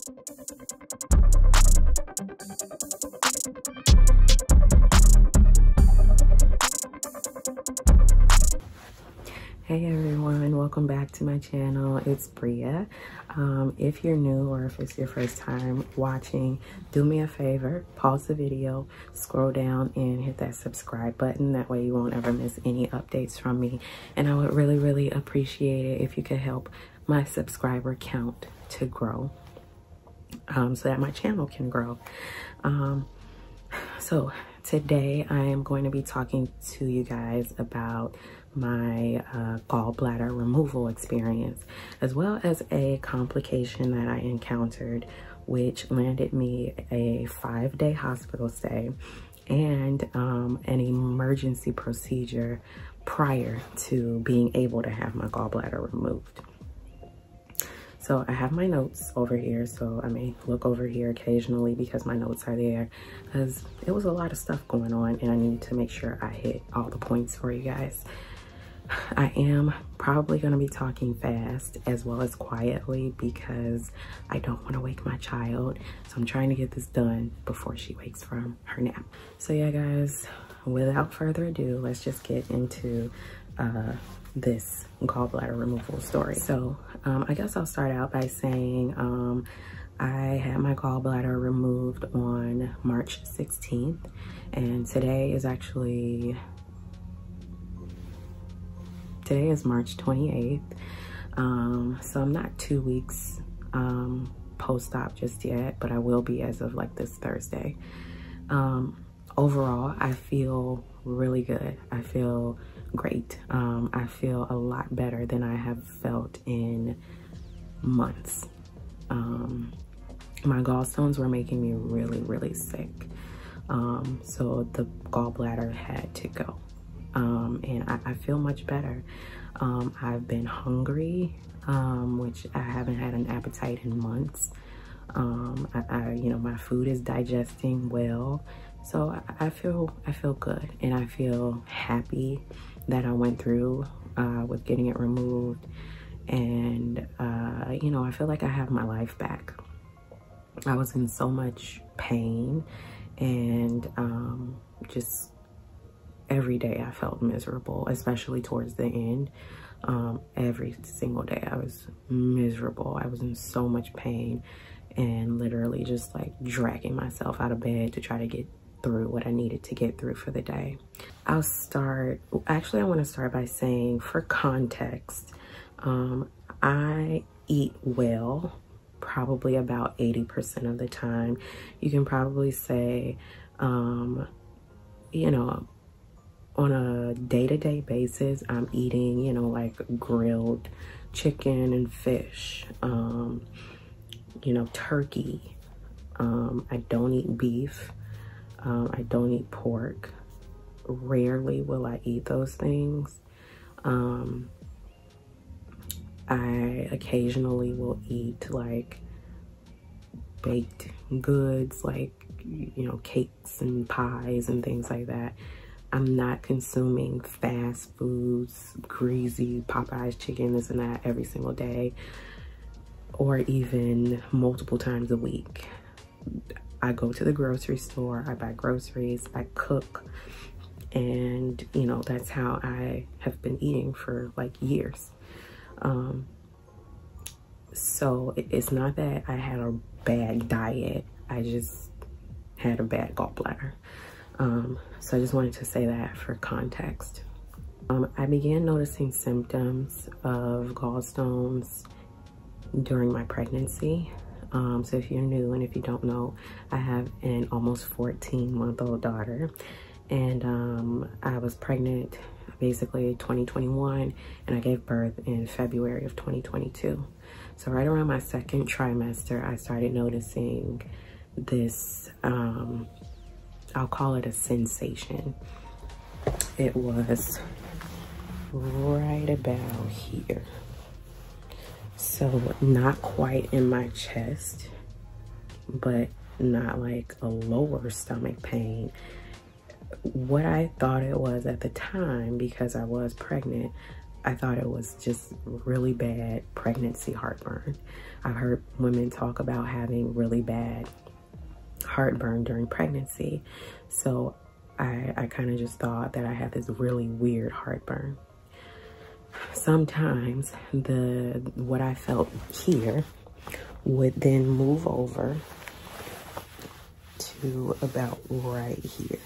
Hey everyone, welcome back to my channel. It's Bria. If you're new or if it's your first time watching, do me a favor, pause the video, scroll down and hit that subscribe button. That way you won't ever miss any updates from me. And I would really appreciate it if you could help my subscriber count to grow, so that my channel can grow. So today I am going to be talking to you guys about my gallbladder removal experience, as well as a complication that I encountered, which landed me a 5-day hospital stay and an emergency procedure prior to being able to have my gallbladder removed. So I have my notes over here, so I may look over here occasionally because my notes are there, because it was a lot of stuff going on and I need to make sure I hit all the points for you guys. I am probably going to be talking fast as well as quietly because I don't want to wake my child. So I'm trying to get this done before she wakes from her nap. So yeah, guys, without further ado, let's just get into this gallbladder removal story. So I guess I'll start out by saying I had my gallbladder removed on March 16th, and today is March 28th. So I'm not 2 weeks post-op just yet, but I will be as of like this Thursday. Overall, I feel really good. I feel great. I feel a lot better than I have felt in months. My gallstones were making me really sick. So the gallbladder had to go. And I feel much better. I've been hungry, which I haven't had an appetite in months. You know, my food is digesting well. So I feel good, and I feel happy that I went through with getting it removed. And you know, I feel like I have my life back. I was in so much pain, and just every day I felt miserable, especially towards the end. Every single day I was miserable. I was in so much pain and literally just like dragging myself out of bed to try to get through what I needed to get through for the day. I want to start by saying, for context, I eat well probably about 80% of the time. You can probably say, you know, on a day-to-day basis, I'm eating, you know, like grilled chicken and fish, you know, turkey. I don't eat beef. I don't eat pork. Rarely will I eat those things. I occasionally will eat like baked goods, like, you know, cakes and pies and things like that. I'm not consuming fast foods, greasy Popeyes chicken, this and that every single day, or even multiple times a week. I go to the grocery store, I buy groceries, I cook, and you know, that's how I have been eating for like years. So it's not that I had a bad diet, I just had a bad gallbladder. So I just wanted to say that for context. I began noticing symptoms of gallstones during my pregnancy. So if you're new and if you don't know, I have an almost 14-month-old daughter, and I was pregnant basically 2021, and I gave birth in February of 2022. So right around my second trimester, I started noticing this, I'll call it a sensation. It was right about here. So not quite in my chest, but not like a lower stomach pain. What I thought it was at the time, because I was pregnant, I thought it was just really bad pregnancy heartburn. I've heard women talk about having really bad heartburn during pregnancy. So I kind of just thought that I had this really weird heartburn. Sometimes what I felt here would then move over to about right here.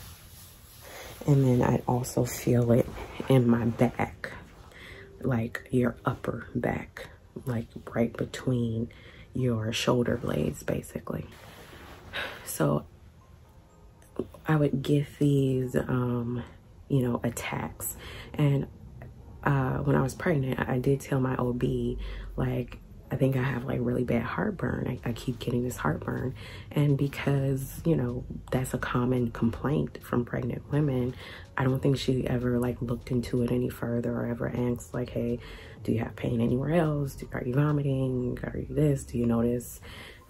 And then I'd also feel it in my back, like your upper back, like right between your shoulder blades, basically. So I would get these, you know, attacks. And when I was pregnant, I did tell my OB, like, I think I have like really bad heartburn. I keep getting this heartburn. And because, you know, that's a common complaint from pregnant women, I don't think she ever like looked into it any further or ever asked like, hey, do you have pain anywhere else? Are you vomiting? Are you this? Do you notice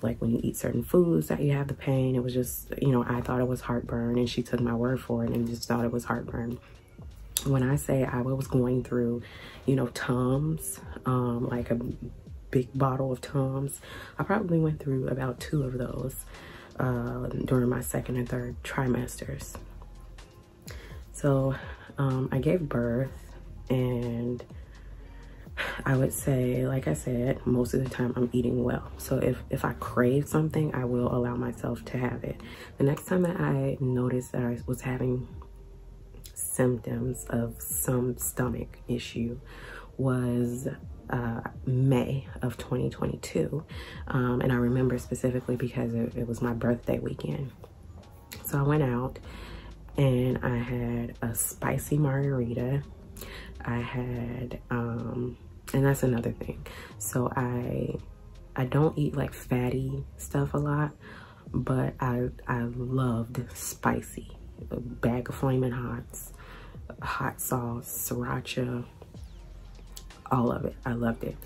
like when you eat certain foods that you have the pain? It was just, you know, I thought it was heartburn, and she took my word for it and just thought it was heartburn. When I say I was going through, you know, Tums, like a big bottle of Tums, I probably went through about 2 of those during my 2nd and 3rd trimesters. So I gave birth, and I would say, like I said, most of the time I'm eating well. So if I crave something, I will allow myself to have it. The next time that I noticed that I was having symptoms of some stomach issue was May of 2022. And I remember specifically because it was my birthday weekend. So I went out and I had a spicy margarita. I had, and that's another thing. So I don't eat like fatty stuff a lot, but I loved spicy. A bag of Flamin' Hots, hot sauce, sriracha, all of it. I loved it.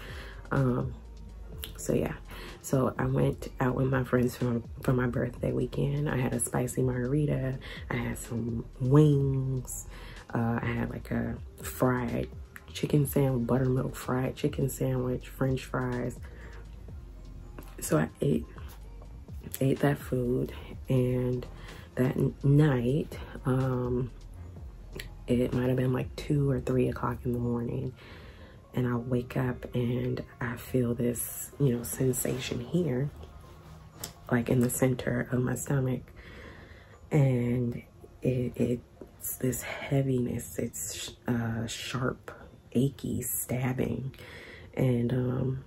So yeah, so I went out with my friends for my birthday weekend. I had a spicy margarita. I had some wings. I had like a fried chicken sandwich, buttermilk fried chicken sandwich, French fries. So I ate that food, and that night, it might have been like 2 or 3 o'clock in the morning, and I wake up and I feel this, you know, sensation here, like in the center of my stomach, and it's this heaviness. It's sharp, achy, stabbing, and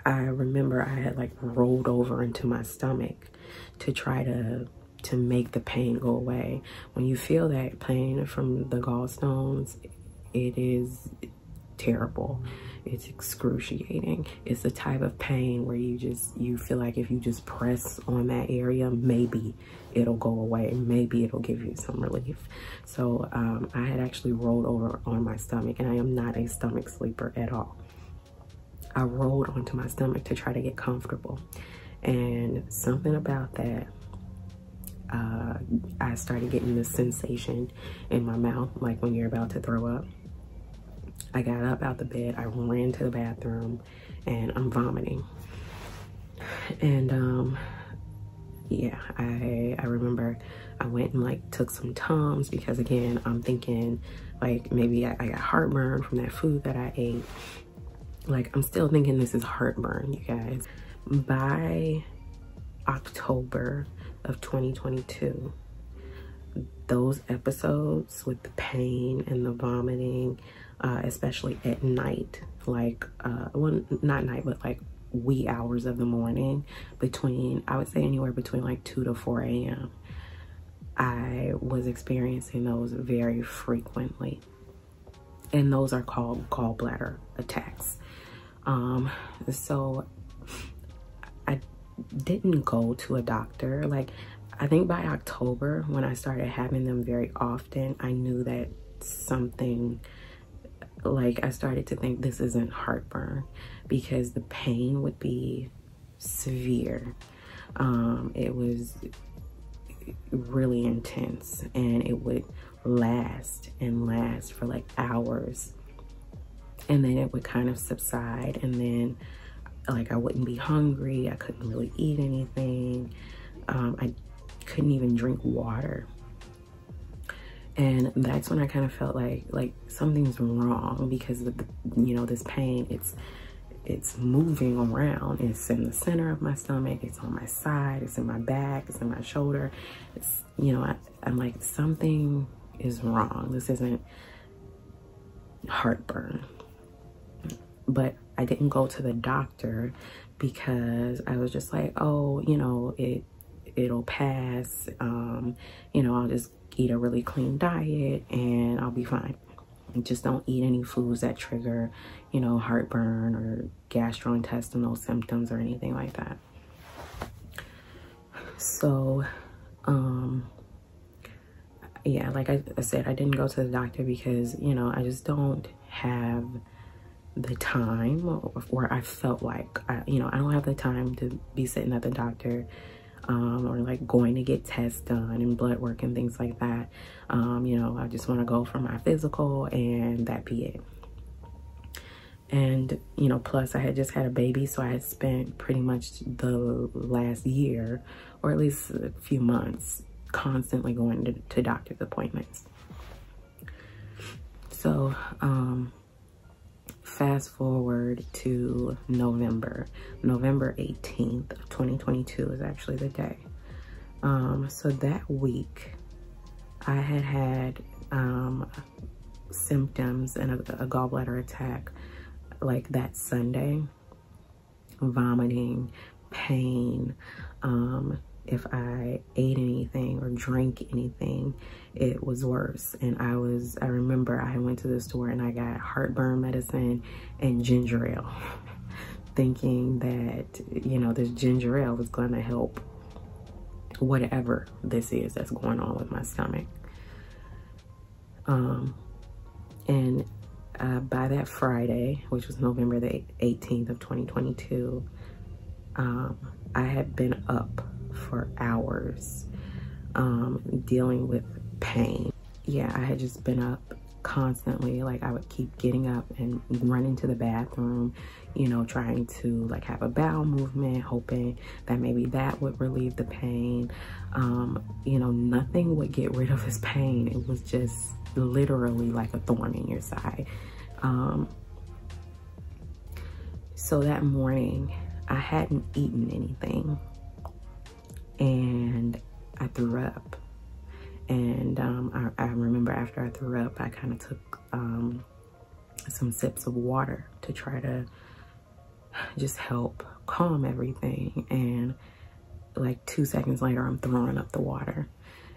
I remember I had like rolled over into my stomach to try to make the pain go away. When you feel that pain from the gallstones, it is terrible. It's excruciating. It's the type of pain where you feel like if you just press on that area, maybe it'll go away. Maybe it'll give you some relief. So I had actually rolled over on my stomach, and I am not a stomach sleeper at all. I rolled onto my stomach to try to get comfortable, and something about that, I started getting this sensation in my mouth, like when you're about to throw up. I got up out the bed, I ran to the bathroom, and I'm vomiting. And yeah, I remember I went and like took some Tums, because again, I'm thinking like maybe I got heartburn from that food that I ate. Like, I'm still thinking this is heartburn, you guys. By October of 2022, those episodes with the pain and the vomiting, especially at night, like, well, not night, but like wee hours of the morning, between, I would say anywhere between like 2 to 4 a.m. I was experiencing those very frequently. And those are called gallbladder attacks. So I didn't go to a doctor. Like, I think by October, when I started having them very often, I knew that something, like, I started to think this isn't heartburn, because the pain would be severe. It was really intense, and it would last and last for like hours and then it would kind of subside, and then like I wouldn't be hungry. I couldn't really eat anything. I couldn't even drink water. And that's when I kind of felt like something's wrong, because of the, you know, this pain, it's moving around. It's in the center of my stomach, it's on my side, it's in my back, it's in my shoulder. It's, you know, I'm like, something is wrong. This isn't heartburn. But I didn't go to the doctor because I was just like, oh, you know, it'll pass. You know, I'll just eat a really clean diet and I'll be fine. Just don't eat any foods that trigger, you know, heartburn or gastrointestinal symptoms or anything like that. So, yeah, like I said, I didn't go to the doctor because, you know, I just don't have the time, or I felt like, you know, I don't have the time to be sitting at the doctor, or like going to get tests done and blood work and things like that. You know, I just want to go for my physical and that be it. And, you know, plus I had just had a baby, so I had spent pretty much the last year, or at least a few months, constantly going to doctor's appointments. So, fast forward to November 18th of 2022 is actually the day. So that week I had symptoms and a gallbladder attack like that Sunday. Vomiting, pain, if I ate anything or drank anything, it was worse. And I remember I went to the store and I got heartburn medicine and ginger ale, thinking that, you know, this ginger ale was going to help whatever this is that's going on with my stomach. And by that Friday, which was November the 18th of 2022, I had been up for hours, dealing with pain. Yeah, I had just been up constantly. Like, I would keep getting up and running to the bathroom, you know, trying to like have a bowel movement, hoping that maybe that would relieve the pain. You know, nothing would get rid of this pain. It was just literally like a thorn in your side. So that morning I hadn't eaten anything and I threw up. And I remember after I threw up, I kind of took some sips of water to try to just help calm everything. And like 2 seconds later, I'm throwing up the water.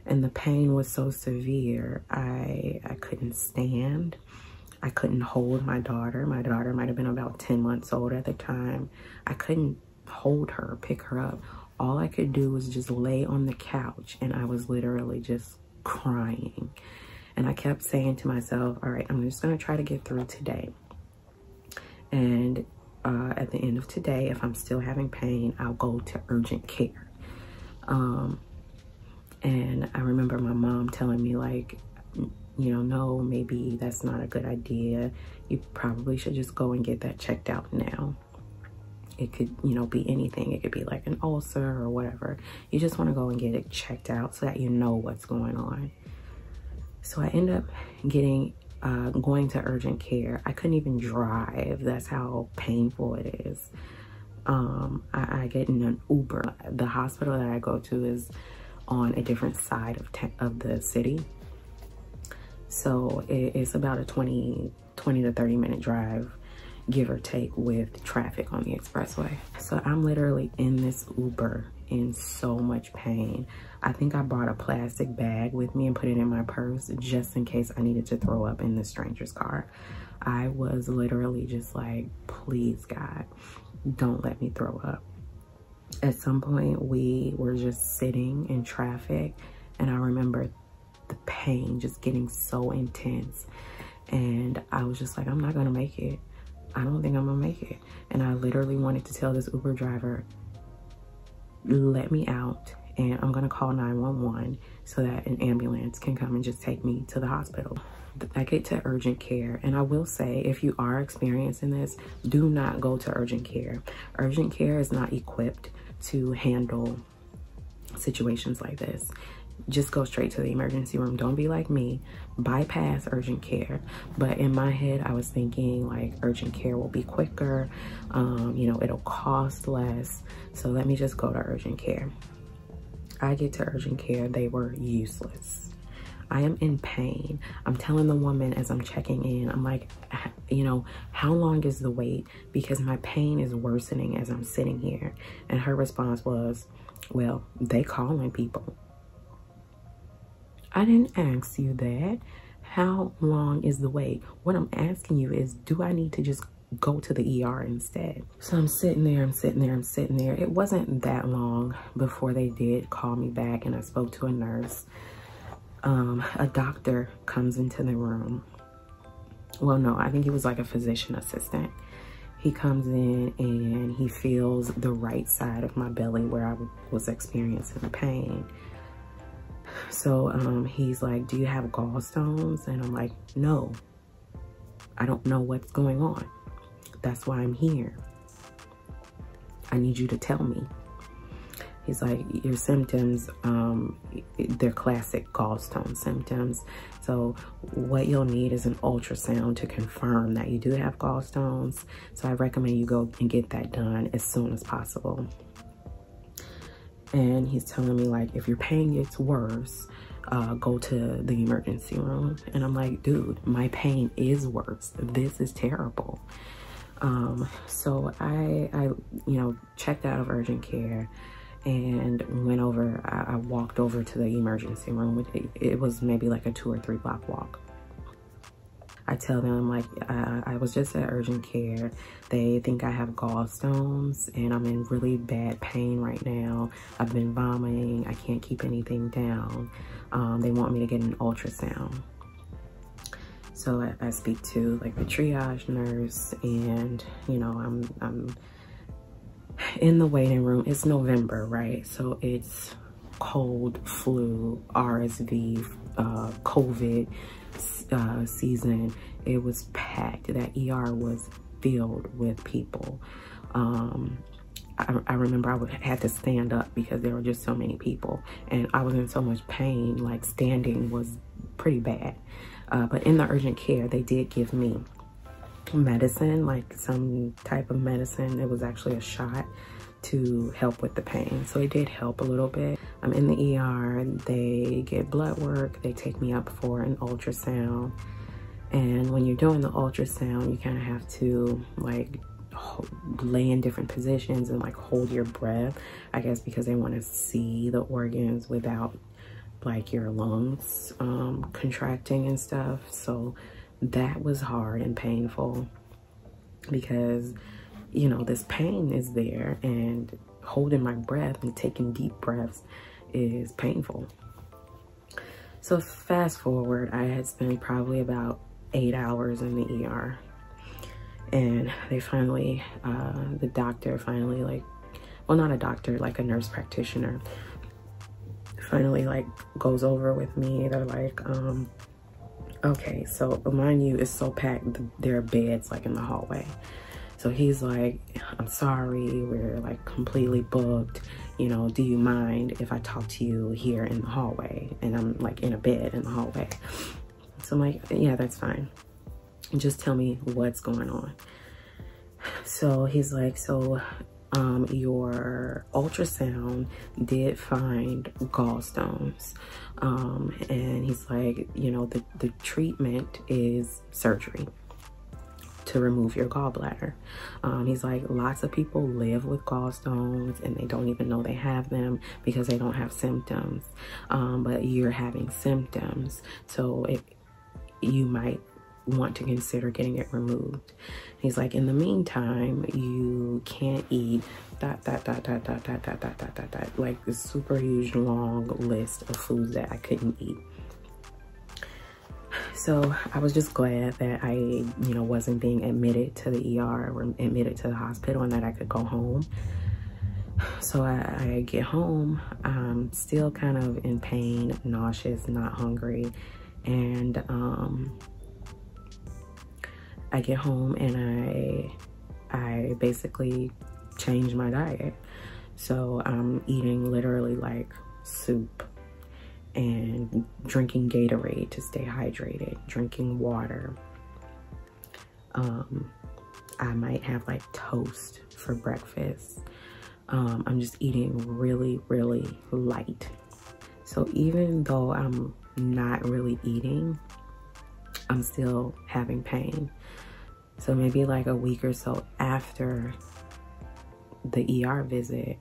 And the pain was so severe, I couldn't stand. I couldn't hold my daughter. My daughter might have been about 10 months old at the time. I couldn't hold her, pick her up. All I could do was just lay on the couch, and I was literally just crying. And I kept saying to myself, all right, I'm just gonna try to get through today. And at the end of today, if I'm still having pain, I'll go to urgent care. And I remember my mom telling me, like, you know, no, maybe that's not a good idea. You probably should just go and get that checked out now. It could, you know, be anything. It could be like an ulcer or whatever. You just want to go and get it checked out so that you know what's going on. So I end up going to urgent care. I couldn't even drive. That's how painful it is. I get in an Uber. The hospital that I go to is on a different side of the city. So it's about a 20 to 30 minute drive, give or take, with traffic on the expressway. So I'm literally in this Uber in so much pain. I think I brought a plastic bag with me and put it in my purse just in case I needed to throw up in the stranger's car. I was literally just like, please God, don't let me throw up. At some point we were just sitting in traffic, and I remember the pain just getting so intense, and I was just like, I'm not gonna make it. I don't think I'm gonna make it. And I literally wanted to tell this Uber driver, let me out and I'm gonna call 911 so that an ambulance can come and just take me to the hospital. I get to urgent care, and I will say, if you are experiencing this, do not go to urgent care. Urgent care is not equipped to handle situations like this. Just go straight to the emergency room. Don't be like me, bypass urgent care. But in my head, I was thinking like urgent care will be quicker, you know, it'll cost less, so let me just go to urgent care. I get to urgent care, they were useless. I am in pain. I'm telling the woman as I'm checking in, I'm like, you know, how long is the wait? Because my pain is worsening as I'm sitting here. And her response was, well, they calling people. I didn't ask you that. How long is the wait? What I'm asking you is, do I need to just go to the ER instead? So I'm sitting there, I'm sitting there, I'm sitting there. It wasn't that long before they did call me back, and I spoke to a nurse. A doctor comes into the room. Well, no, I think he was like a physician assistant. He comes in and he feels the right side of my belly where I was experiencing the pain. So he's like, do you have gallstones? And I'm like, no, I don't know what's going on. That's why I'm here. I need you to tell me. He's like, your symptoms, they're classic gallstone symptoms. So what you'll need is an ultrasound to confirm that you do have gallstones. So I recommend you go and get that done as soon as possible. And he's telling me, like, if your pain gets worse, go to the emergency room. And I'm like, dude, my pain is worse. This is terrible. So I you know, checked out of urgent care and went over, I walked over to the emergency room. It was maybe like a 2 or 3 block walk. I tell them, like, I was just at urgent care. They think I have gallstones and I'm in really bad pain right now. I've been vomiting. I can't keep anything down. They want me to get an ultrasound. So I speak to like the triage nurse, and you know, I'm in the waiting room. It's November, right? So it's cold, flu, RSV, COVID season. It was packed. That ER was filled with people. I remember I had to stand up because there were just so many people, and I was in so much pain, like standing was pretty bad. But in the urgent care, they did give me medicine, like some type of medicine. It was actually a shot to help with the pain. So it did help a little bit. I'm in the ER, they get blood work, they take me up for an ultrasound. And when you're doing the ultrasound, you kind of have to like lay in different positions and like hold your breath, I guess, because they want to see the organs without like your lungs contracting and stuff. So that was hard and painful because, you know, this pain is there, and holding my breath and taking deep breaths is painful. So fast forward, I had spent probably about 8 hours in the ER, and they finally, the doctor finally, like, well, not a doctor, like a nurse practitioner, finally like goes over with me. They're like, okay, so mind you, it's so packed, there are beds like in the hallway. So he's like, I'm sorry, we're like completely booked, you know, do you mind if I talk to you here in the hallway? And I'm like in a bed in the hallway. So I'm like, yeah, that's fine, just tell me what's going on. So he's like, so your ultrasound did find gallstones, and he's like, you know, the treatment is surgery to remove your gallbladder. He's like, lots of people live with gallstones and they don't even know they have them because they don't have symptoms, but you're having symptoms, so you might want to consider getting it removed. He's like, in the meantime, you can't eat like this super huge long list of foods that I couldn't eat. So I was just glad that I, you know, wasn't being admitted to the ER or admitted to the hospital, and that I could go home. So I get home, I'm still kind of in pain, nauseous, not hungry. And I get home and I basically change my diet. So I'm eating literally like soup and drinking Gatorade to stay hydrated, drinking water. I might have like toast for breakfast. I'm just eating really, really light. So even though I'm not really eating, I'm still having pain. So maybe like a week or so after the ER visit,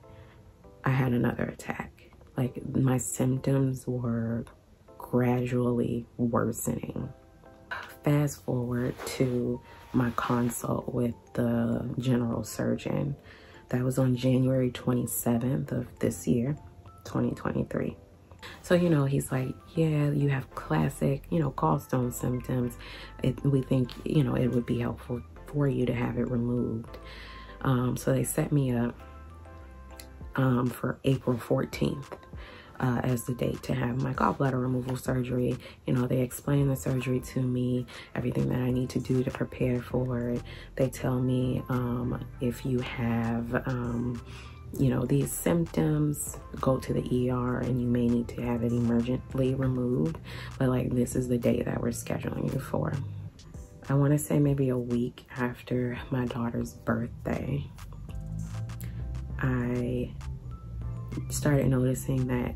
I had another attack. Like my symptoms were gradually worsening. Fast forward to my consult with the general surgeon. That was on January 27th of this year, 2023. So, you know, he's like, yeah, you have classic, you know, gallstone symptoms. We think, you know, it would be helpful for you to have it removed. So they set me up for April 14th as the date to have my gallbladder removal surgery. You know, they explain the surgery to me, everything that I need to do to prepare for it. They tell me if you have, you know, these symptoms, go to the ER and you may need to have it emergently removed. But like, this is the date that we're scheduling you for. I want to say maybe a week after my daughter's birthday, I started noticing that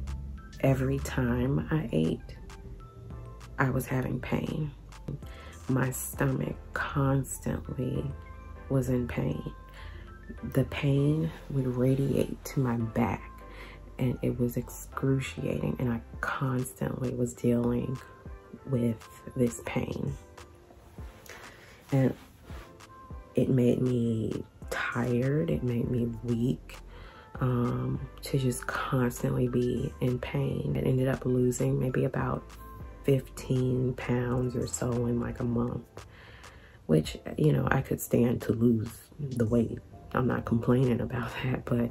every time I ate, I was having pain. My stomach constantly was in pain. The pain would radiate to my back and it was excruciating, and I constantly was dealing with this pain. And it made me tired, it made me weak. To just constantly be in pain. I ended up losing maybe about 15 pounds or so in like a month, which, you know, I could stand to lose the weight. I'm not complaining about that, but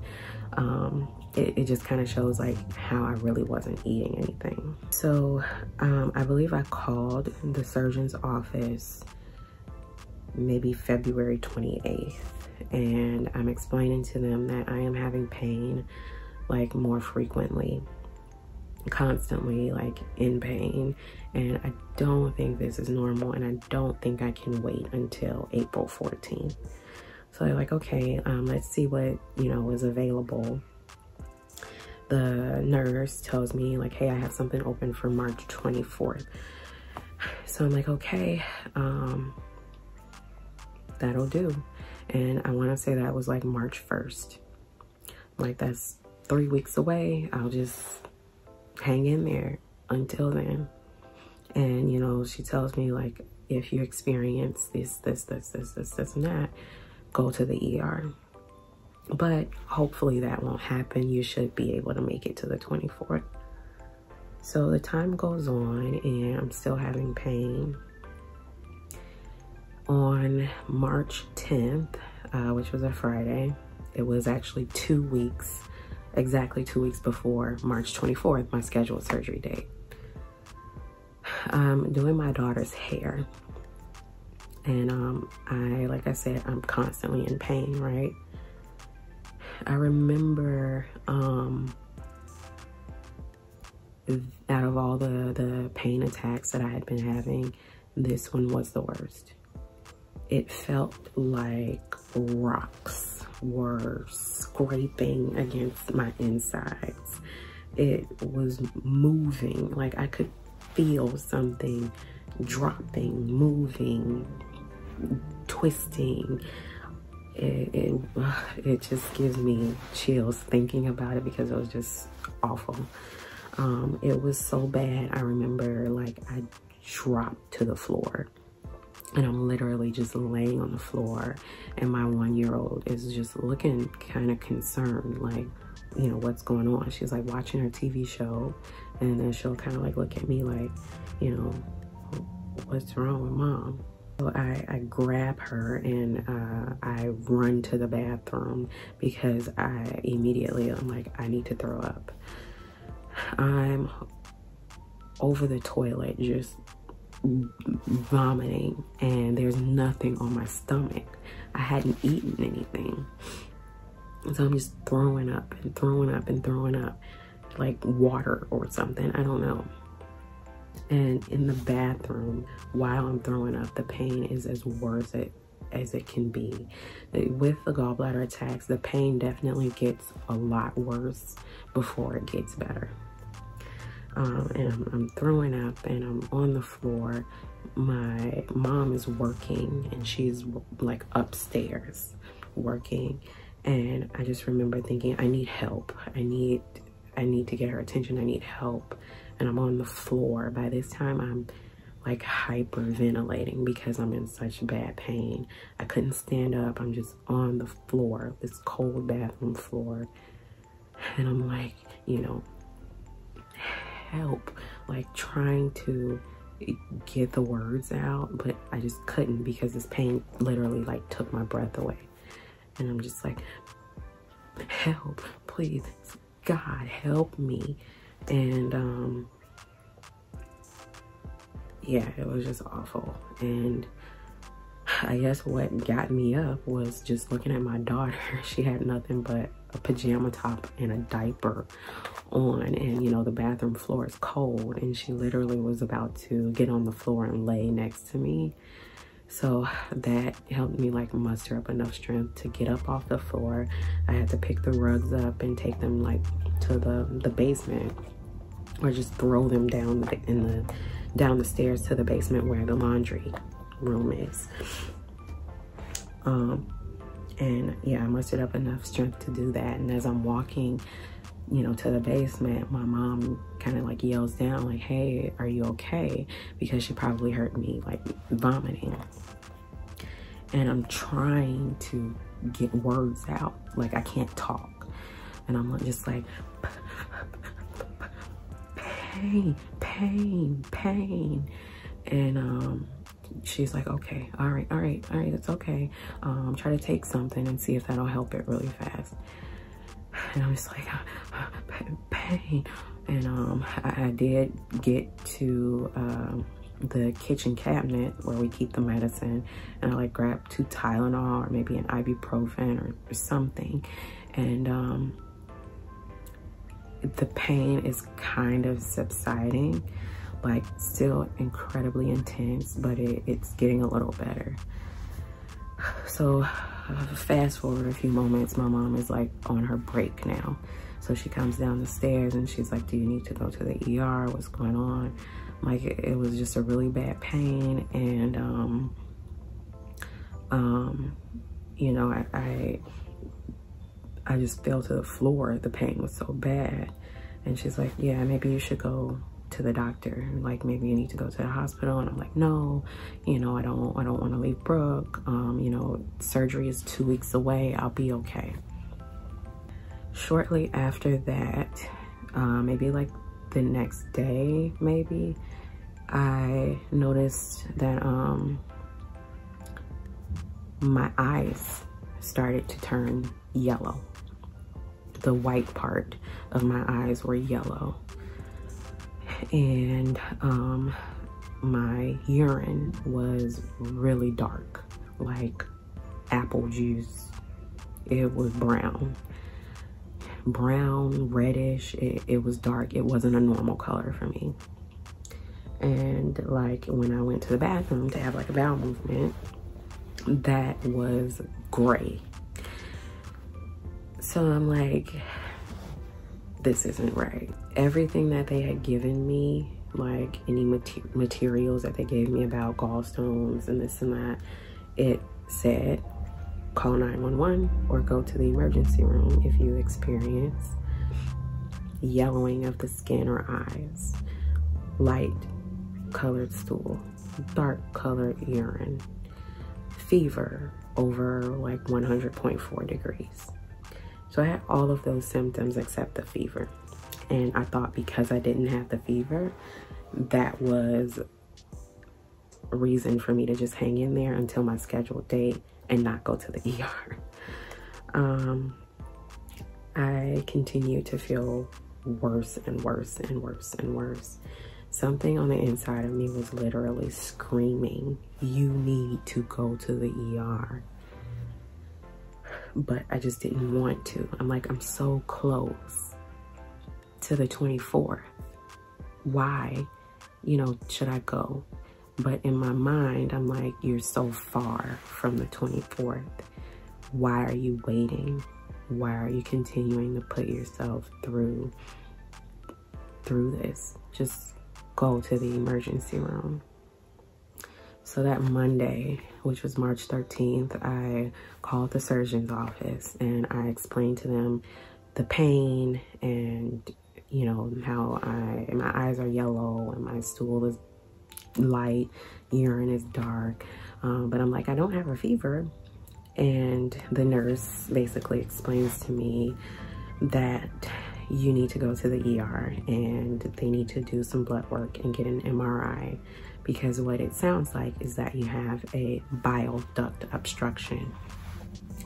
it just kind of shows like how I really wasn't eating anything. So I believe I called the surgeon's office maybe February 28th. And I'm explaining to them that I am having pain like more frequently, constantly like in pain, and I don't think this is normal, and I don't think I can wait until April 14th. So they're like, okay, let's see what, you know, is available. The nurse tells me like, hey, I have something open for March 24th. So I'm like, okay, that'll do. And I want to say that was like March 1st. Like, that's 3 weeks away. I'll just hang in there until then. And, you know, she tells me like, if you experience this, and that, go to the ER. But hopefully that won't happen. You should be able to make it to the 24th. So the time goes on and I'm still having pain. On March 10th, which was a Friday, it was actually 2 weeks, exactly 2 weeks before March 24th, my scheduled surgery date. I'm doing my daughter's hair. And like I said, I'm constantly in pain, right? I remember out of all the pain attacks that I had been having, this one was the worst. It felt like rocks were scraping against my insides. It was moving, like I could feel something dropping, moving, twisting. It just gives me chills thinking about it because it was just awful. It was so bad. I remember like I dropped to the floor. And I'm literally just laying on the floor, and my 1-year-old is just looking kind of concerned, like, you know, what's going on? She's like watching her TV show, and then she'll kind of like look at me like, you know, what's wrong with mom? So I grab her and I run to the bathroom because I'm like, I need to throw up. I'm over the toilet just vomiting, and there's nothing on my stomach. I hadn't eaten anything. So I'm just throwing up and throwing up and throwing up, like water or something, I don't know. And in the bathroom, while I'm throwing up, the pain is as worse as it can be. With the gallbladder attacks, the pain definitely gets a lot worse before it gets better. And I'm throwing up and I'm on the floor. My mom is working and she's like upstairs working. And I just remember thinking, I need help. I need to get her attention. I need help. And I'm on the floor. By this time, I'm like hyperventilating because I'm in such bad pain. I couldn't stand up. I'm just on the floor, this cold bathroom floor. And I'm like, you know, help, like trying to get the words out, but I just couldn't because this pain literally like took my breath away. And I'm just like, help, please, God, help me. And yeah, it was just awful. And I guess what got me up was just looking at my daughter. She had nothing but a pajama top and a diaper on, and you know, the bathroom floor is cold, and she literally was about to get on the floor and lay next to me. So that helped me like muster up enough strength to get up off the floor. I had to pick the rugs up and take them like to the basement, or just throw them down down the stairs to the basement where the laundry room is. And yeah, I mustered up enough strength to do that. And as I'm walking, you know, to the basement, my mom kind of like yells down like, hey, are you okay? Because she probably heard me like vomiting. And I'm trying to get words out, like I can't talk. And I'm just like, pain, pain, pain. And she's like, okay, all right, it's okay. Try to take something and see if that'll help it really fast. And I'm just like, pain. And I did get to the kitchen cabinet where we keep the medicine, and I like grabbed 2 Tylenol or maybe an ibuprofen or something. And the pain is kind of subsiding, like still incredibly intense, but it's getting a little better. So fast forward a few moments, my mom is like on her break now. So she comes down the stairs and she's like, do you need to go to the ER? What's going on? Like it was just a really bad pain. And you know, I just fell to the floor. The pain was so bad. And she's like, yeah, maybe you should go to the doctor. Like maybe you need to go to the hospital. And I'm like, no, you know, I don't want to leave Brooke. You know, surgery is 2 weeks away. I'll be okay. Shortly after that, maybe like the next day, maybe, I noticed that my eyes started to turn yellow. The white part of my eyes were yellow. And my urine was really dark, like apple juice. It was brown, reddish. It was dark. It wasn't a normal color for me. And like when I went to the bathroom to have like a bowel movement, that was gray. So I'm like, this isn't right. Everything that they had given me, like any materials that they gave me about gallstones and this and that, it said call 911 or go to the emergency room if you experience yellowing of the skin or eyes, light colored stool, dark colored urine, fever over like 100.4 degrees. So I had all of those symptoms except the fever. And I thought because I didn't have the fever, that was reason for me to just hang in there until my scheduled date and not go to the ER. I continue to feel worse and worse and worse and worse. Something on the inside of me was literally screaming, you need to go to the ER. But I just didn't want to. I'm like, I'm so close to the 24th. Why, you know, should I go? But in my mind, I'm like, you're so far from the 24th. Why are you waiting? Why are you continuing to put yourself through this? Just go to the emergency room. So that Monday, which was March 13th, I called the surgeon's office and I explained to them the pain and, you know, how my eyes are yellow and my stool is light, urine is dark. But I'm like, I don't have a fever. And the nurse basically explains to me that you need to go to the ER and they need to do some blood work and get an MRI, because what it sounds like is that you have a bile duct obstruction.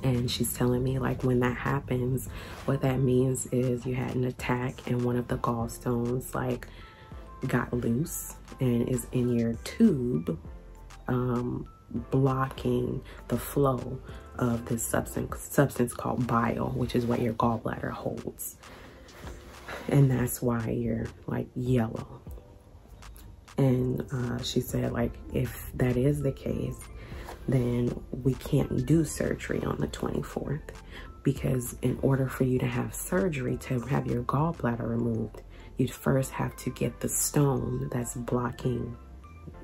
And she's telling me, like, when that happens, what that means is you had an attack and one of the gallstones like got loose and is in your tube, blocking the flow of this substance called bile, which is what your gallbladder holds. And that's why you're like yellow. And she said, like, if that is the case, then we can't do surgery on the 24th, because in order for you to have surgery to have your gallbladder removed, you'd first have to get the stone that's blocking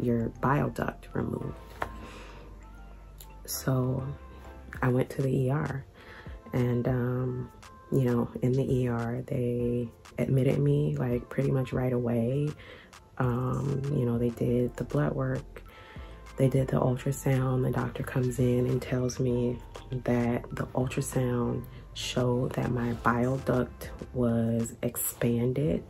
your bile duct removed. So I went to the ER and, you know, in the ER, they admitted me like pretty much right away. You know, they did the blood work, they did the ultrasound. The doctor comes in and tells me that the ultrasound showed that my bile duct was expanded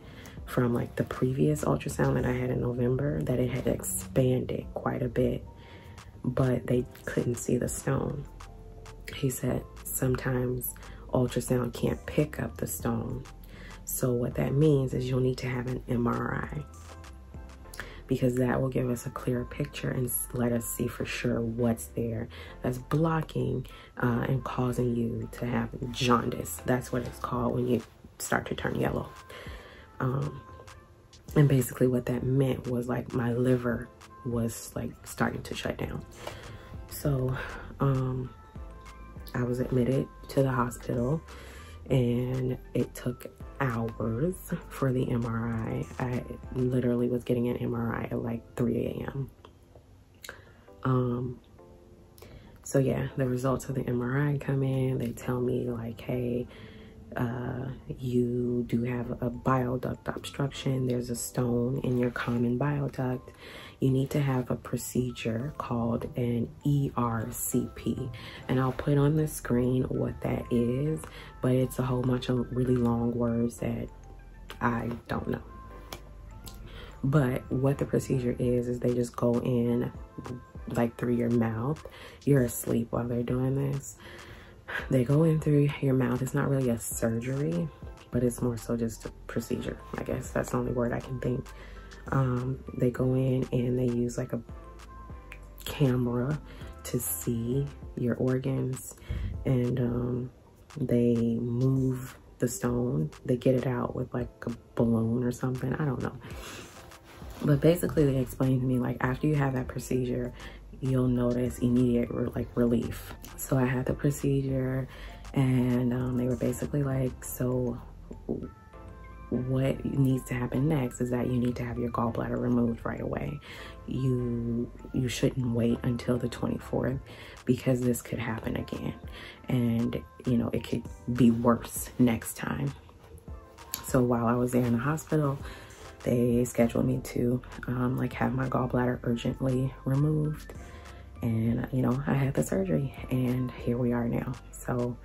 from like the previous ultrasound that I had in November, that it had expanded quite a bit, but they couldn't see the stone. He said sometimes ultrasound can't pick up the stone. So what that means is you'll need to have an MRI, because that will give us a clearer picture and let us see for sure what's there that's blocking and causing you to have jaundice. That's what it's called when you start to turn yellow. And basically what that meant was like my liver was like starting to shut down. So I was admitted to the hospital and it took hours for the MRI. I literally was getting an MRI at like 3 a.m. So yeah, the results of the MRI come in. They tell me like, hey, you do have a bile duct obstruction. There's a stone in your common bile duct. You need to have a procedure called an ERCP. And I'll put on the screen what that is, but it's a whole bunch of really long words that I don't know. But what the procedure is they just go in like through your mouth. You're asleep while they're doing this. They go in through your mouth. It's not really a surgery, but it's more so just a procedure. I guess that's the only word I can think. They go in and they use like a camera to see your organs, and they move the stone. They get it out with like a balloon or something. I don't know. But basically they explained to me like after you have that procedure, you'll notice immediate relief. So I had the procedure and they were basically like, so what needs to happen next is that you need to have your gallbladder removed right away. You shouldn't wait until the 24th, because this could happen again. And you know, it could be worse next time. So while I was there in the hospital, they scheduled me to like have my gallbladder urgently removed. And you know, I had the surgery and here we are now. So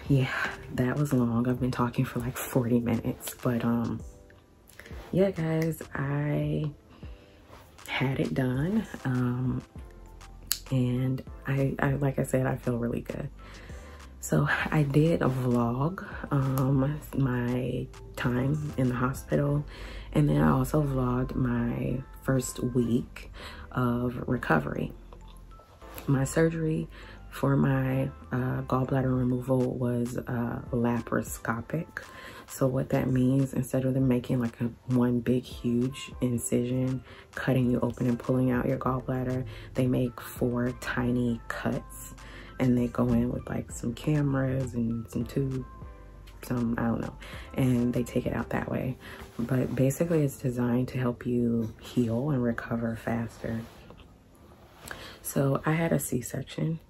yeah, that was long. I've been talking for like 40 minutes, but yeah guys, I had it done. And I like I said, I feel really good. So I did a vlog, my time in the hospital, and then I also vlogged my first week of recovery. My surgery for my gallbladder removal was laparoscopic. So what that means, instead of them making like one big huge incision, cutting you open and pulling out your gallbladder, they make 4 tiny cuts, and they go in with like some cameras and some tubes, I don't know, and they take it out that way. But basically it's designed to help you heal and recover faster. So I had a C-section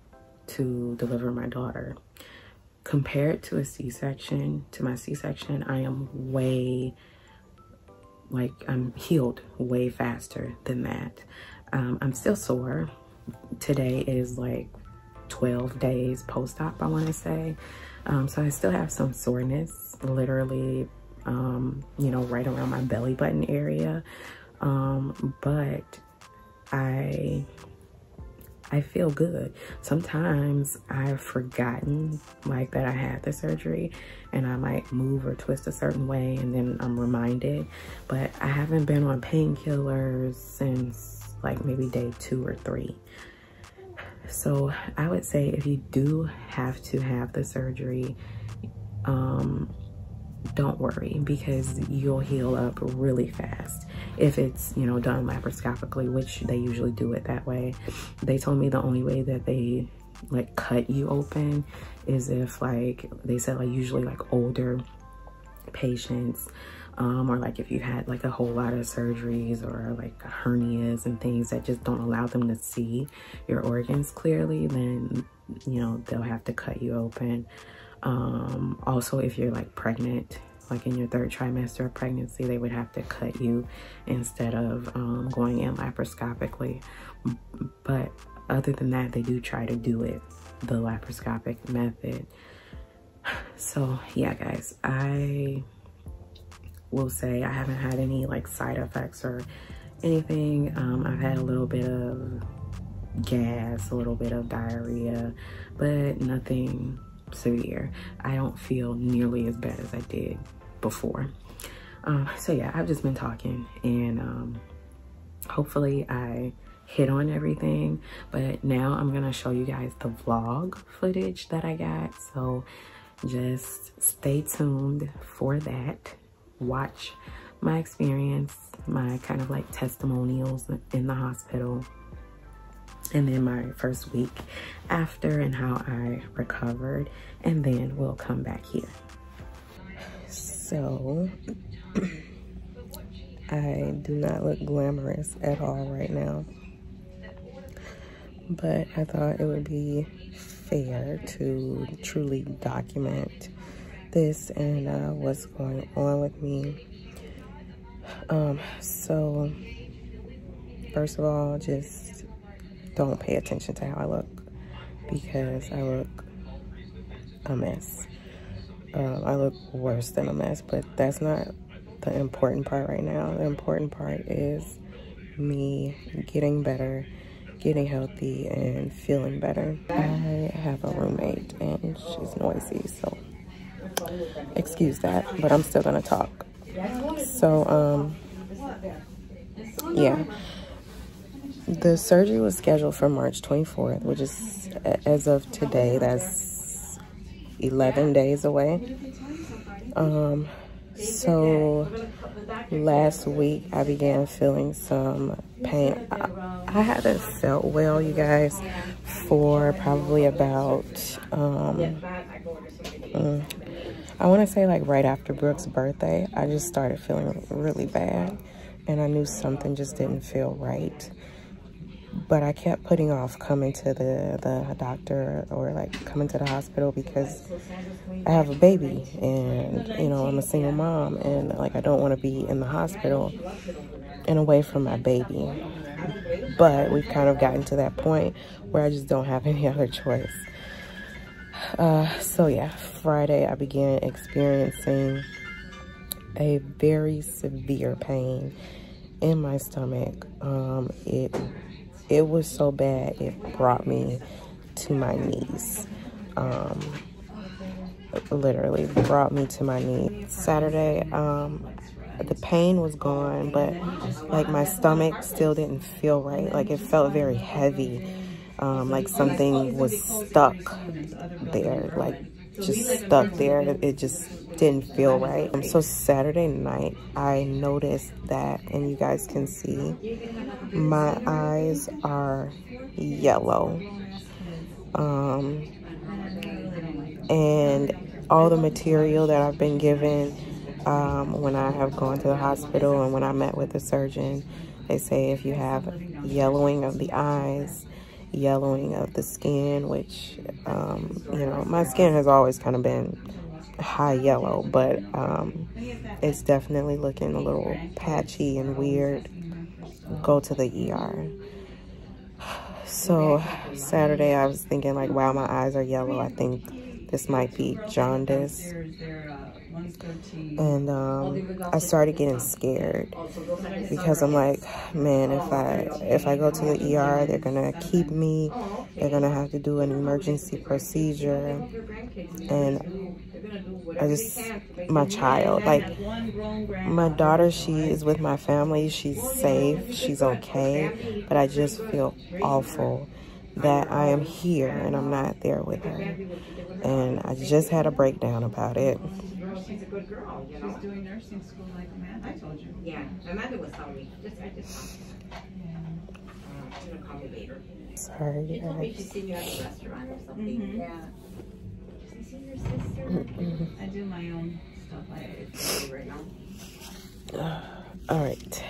to deliver my daughter. Compared to a C-section, to my C-section, I am way, like, I'm healed way faster than that. I'm still sore. Today is like 12 days post-op, I want to say. So I still have some soreness, literally, you know, right around my belly button area. But I feel good. Sometimes I've forgotten like that I had the surgery, and I might move or twist a certain way and then I'm reminded, but I haven't been on painkillers since like maybe day 2 or 3. So I would say if you do have to have the surgery, don't worry, because you'll heal up really fast if it's, you know, done laparoscopically, which they usually do it that way. They told me the only way that they like cut you open is if, like, they said, like, usually like older patients, or like if you had like a whole lot of surgeries or like hernias and things that just don't allow them to see your organs clearly, then, you know, they'll have to cut you open. Also, if you're like pregnant, like in your 3rd trimester of pregnancy, they would have to cut you instead of going in laparoscopically. But other than that, they do try to do it the laparoscopic method. So yeah, guys, I will say I haven't had any like side effects or anything. I've had a little bit of gas, a little bit of diarrhea, but nothing severe. I don't feel nearly as bad as I did before. So yeah, I've just been talking, and hopefully I hit on everything, but now I'm gonna show you guys the vlog footage that I got. So just stay tuned for that. Watch my experience, my kind of like testimonials in the hospital, and then my first week after and how I recovered, and then we'll come back here. So I do not look glamorous at all right now, but I thought it would be fair to truly document this and what's going on with me. So first of all, just don't pay attention to how I look, because I look a mess. I look worse than a mess, but that's not the important part right now. The important part is me getting better, getting healthy, and feeling better. I have a roommate and she's noisy, so excuse that, but I'm still gonna talk. So yeah, the surgery was scheduled for March 24th, which is, as of today, that's 11 days away. So last week I began feeling some pain. I haven't felt well, you guys, for probably about I want to say like right after Brooke's birthday. I just started feeling really bad, and I knew something just didn't feel right. But I kept putting off coming to the doctor or like coming to the hospital because I have a baby, and, you know, I'm a single mom, and like I don't want to be in the hospital and away from my baby. But we've kind of gotten to that point where I just don't have any other choice. So yeah, Friday I began experiencing a very severe pain in my stomach. It was so bad it brought me to my knees. Literally brought me to my knees. Saturday, the pain was gone, but like my stomach still didn't feel right. Like it felt very heavy, like something was stuck there, like just stuck there. It just didn't feel right. So Saturday night, I noticed that, and you guys can see, my eyes are yellow. And all the material that I've been given when I have gone to the hospital and when I met with the surgeon, they say if you have yellowing of the eyes, yellowing of the skin, which, you know, my skin has always kind of been high yellow, but it's definitely looking a little patchy and weird, go to the ER. So Saturday I was thinking like, wow, my eyes are yellow. I think this might be jaundice. And I started getting scared because I'm like, man, if I go to the ER, they're gonna keep me. They're gonna have to do an emergency procedure. And my child, like my daughter, she is with my family. She's safe. She's okay. But I just feel awful that I am here and I'm not there with her. And I just had a breakdown about it. She's a good girl, you know. She's doing nursing school like Amanda. I told you. Yeah, Amanda was telling me. She's gonna call me later. Sorry, She told me she's seen you at the restaurant or something. Yeah. She's seen your sister. I do my own stuff. Right now. All right.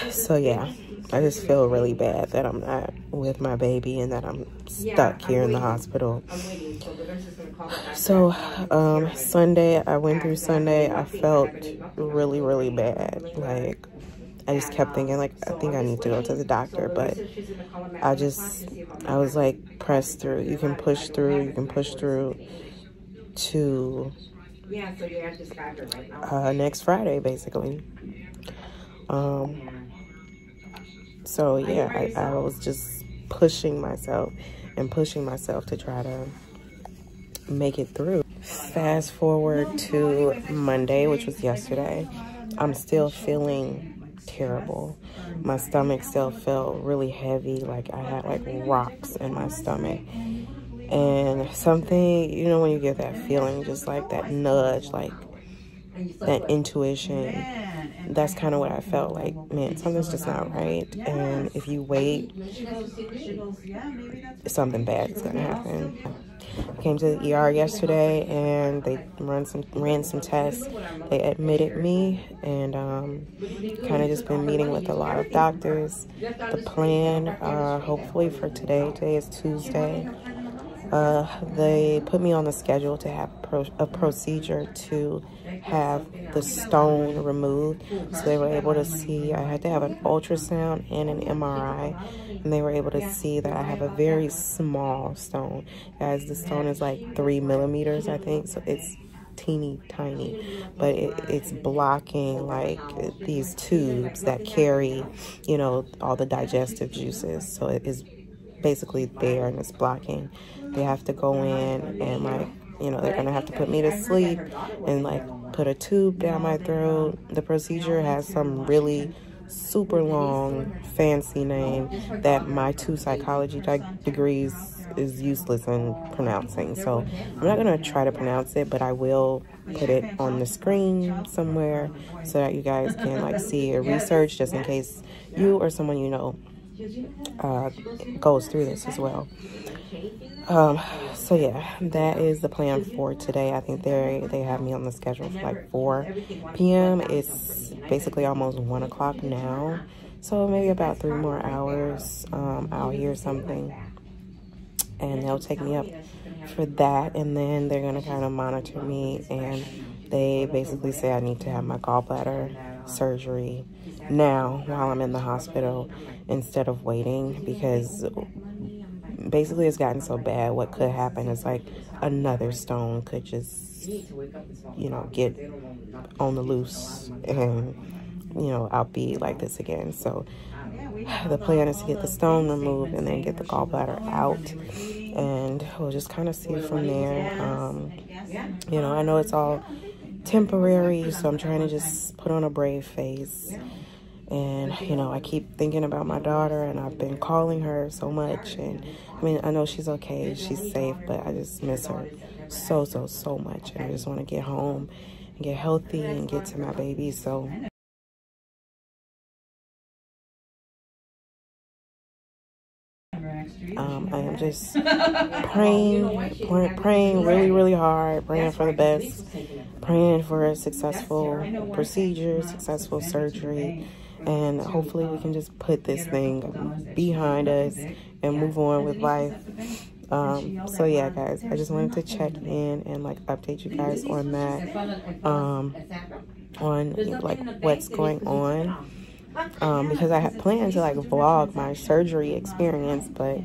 So yeah, I just feel really bad that I'm not with my baby and that I'm stuck here in the hospital. So Sunday, I went through Sunday. I felt really, really bad. Like I just kept thinking like, I think I need to go to the doctor, but I was like, press through. You can push through. You can push through to next Friday, basically. So yeah, I was just pushing myself to try to make it through. Fast forward to Monday, which was yesterday. I'm still feeling terrible. My stomach still felt really heavy, like I had like rocks in my stomach. And something, you know, when you get that feeling, just like that nudge, like that intuition, that's kind of what I felt like. Man, something's just not right, and if you wait, something bad is gonna happen. I came to the ER yesterday and they ran some tests. They admitted me, and kind of just been meeting with a lot of doctors. The plan, hopefully for today is Tuesday, they put me on the schedule to have a procedure to have the stone removed. So they were able to see, I had to have an ultrasound and an MRI, and they were able to see that I have a very small stone. Guys, the stone is like 3 millimeters, I think, so it's teeny tiny, but it's blocking like these tubes that carry, you know, all the digestive juices. So it is basically there and it's blocking. They have to go in and like, you know, they're gonna have to put me to sleep and like put a tube down my throat. The procedure has some really super long fancy name that my 2 psychology degrees is useless in pronouncing, so I'm not gonna try to pronounce it, but I will put it on the screen somewhere so that you guys can like see or research, just in case you or someone you know goes through this as well. So yeah, that is the plan for today. I think they have me on the schedule for like 4 p.m. It's basically almost 1 o'clock now, so maybe about 3 more hours. I'll hear something and they'll take me up for that, and then they're gonna kind of monitor me, and they basically say I need to have my gallbladder surgery now while I'm in the hospital instead of waiting, because basically it's gotten so bad. What could happen is like another stone could just, you know, get on the loose and you know, I'll be like this again. So the plan is to get the stone removed and then get the gallbladder out, and we'll just kind of see from there. You know, I know it's all temporary, so I'm trying to just put on a brave face. And, you know, I keep thinking about my daughter, and I've been calling her so much. And, I mean, I know she's okay, she's safe, but I just miss her so much. And I just want to get home and get healthy and get to my baby. So I am just praying really hard, praying for the best, praying for a successful procedure, successful surgery, and hopefully we can just put this thing behind us and move on with life. So yeah, guys, I just wanted to check in and like update you guys on that, on like what's going on. Because I had planned to like vlog my surgery experience, but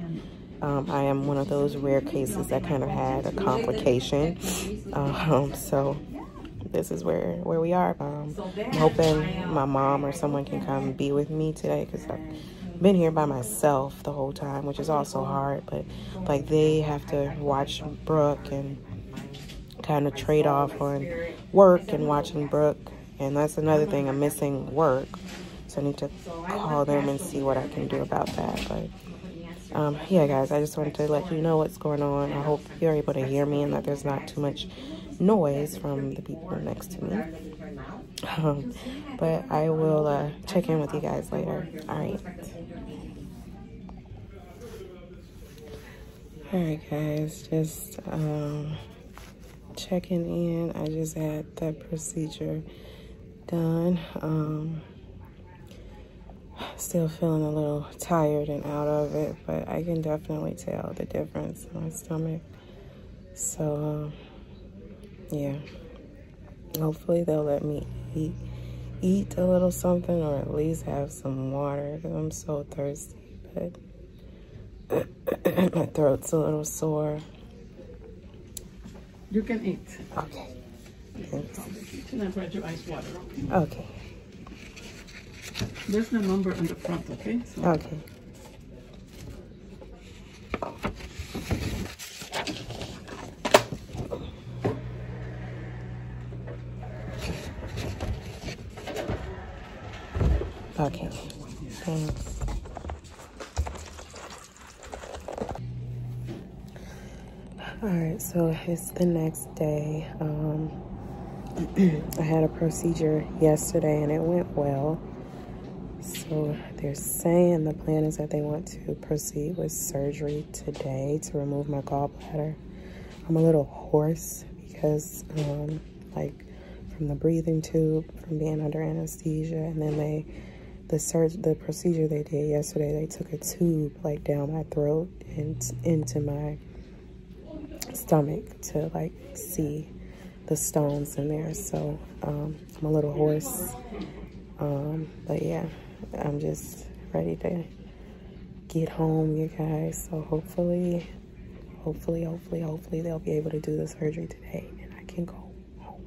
I am one of those rare cases that kind of had a complication. So this is where we are. I'm hoping my mom or someone can come be with me today, because I've been here by myself the whole time, which is also hard. But like they have to watch Brooke and kind of trade off on work and watching Brooke, and that's another thing. I'm missing work. So I need to call them and see what I can do about that. But yeah, guys, I just wanted to let you know what's going on. I hope you're able to hear me and that there's not too much noise from the people next to me. But I will check in with you guys later. All right. All right, guys, just checking in. I just had that procedure done. Still feeling a little tired and out of it, but I can definitely tell the difference in my stomach. So yeah, hopefully they'll let me eat a little something, or at least have some water, because I'm so thirsty. But my throat's a little sore. You can eat. Okay. Thanks. And I brought you ice water. Okay. There's the number on the front, okay? So. Okay. Okay. Thanks. All right, so it's the next day. I had a procedure yesterday and it went well. So they're saying the plan is that they want to proceed with surgery today to remove my gallbladder. I'm a little hoarse because like from the breathing tube, from being under anesthesia, and then the procedure they did yesterday, they took a tube like down my throat and into my stomach to like see the stones in there. So I'm a little hoarse, but yeah, I'm just ready to get home, you guys. So hopefully they'll be able to do the surgery today and I can go home.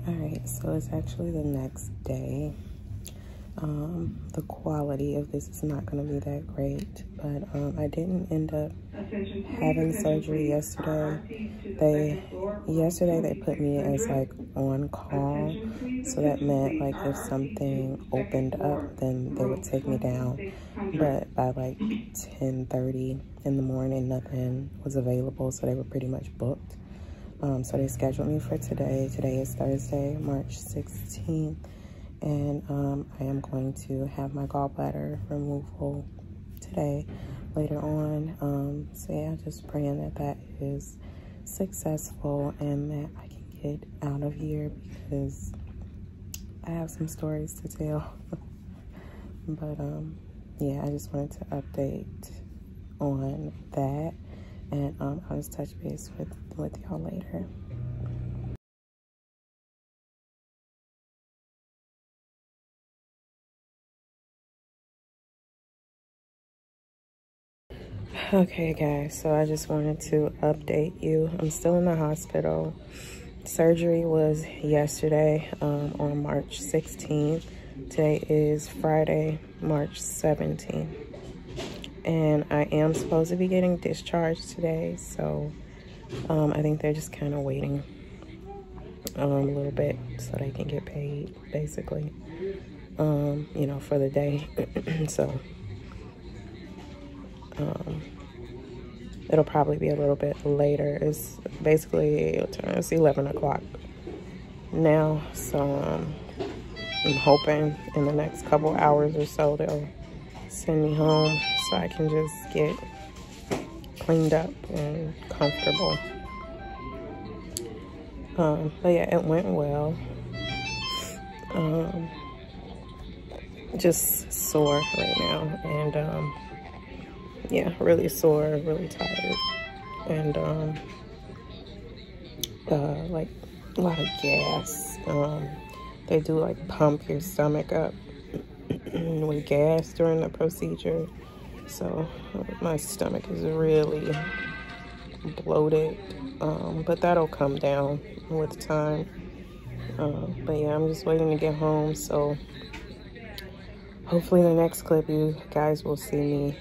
All right, so it's actually the next day. The quality of this is not going to be that great, but I didn't end up having surgery yesterday. Yesterday they put me as like on call, so that meant like if something opened up, then they would take me down. But by like 10:30 in the morning, nothing was available, so they were pretty much booked. So they scheduled me for today. Today is Thursday, March 16th. And I am going to have my gallbladder removal today, later on. So yeah, just praying that that is successful and that I can get out of here, because I have some stories to tell. But yeah, I just wanted to update on that, and I'll just touch base with y'all later. Okay guys, so I just wanted to update you. I'm still in the hospital. Surgery was yesterday on March 16th. Today is Friday, March 17th. And I am supposed to be getting discharged today, so I think they're just kind of waiting a little bit so they can get paid, basically, you know, for the day. So it'll probably be a little bit later. It's basically, it's 11 o'clock now, so I'm hoping in the next couple hours or so they'll send me home so I can just get cleaned up and comfortable. But yeah, it went well. Just sore right now, and yeah, really sore, really tired, and like a lot of gas. They do like pump your stomach up with gas during the procedure, so my stomach is really bloated, but that'll come down with time. But yeah, I'm just waiting to get home, so hopefully in the next clip you guys will see me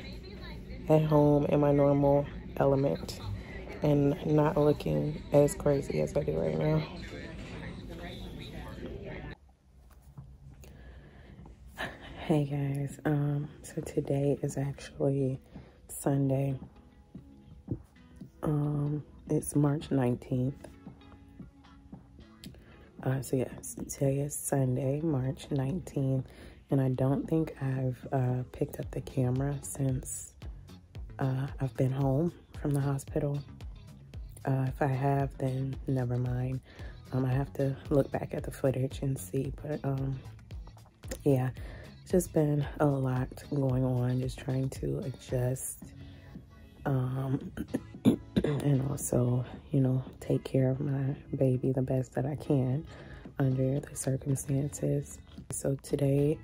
at home in my normal element and not looking as crazy as I do right now. Hey guys, so today is actually Sunday. It's March 19th. So yes, today is Sunday, March 19th, and I don't think I've picked up the camera since I've been home from the hospital. If I have, then never mind. I have to look back at the footage and see, but yeah, it's just been a lot going on, just trying to adjust, and also, you know, take care of my baby the best that I can under the circumstances. So today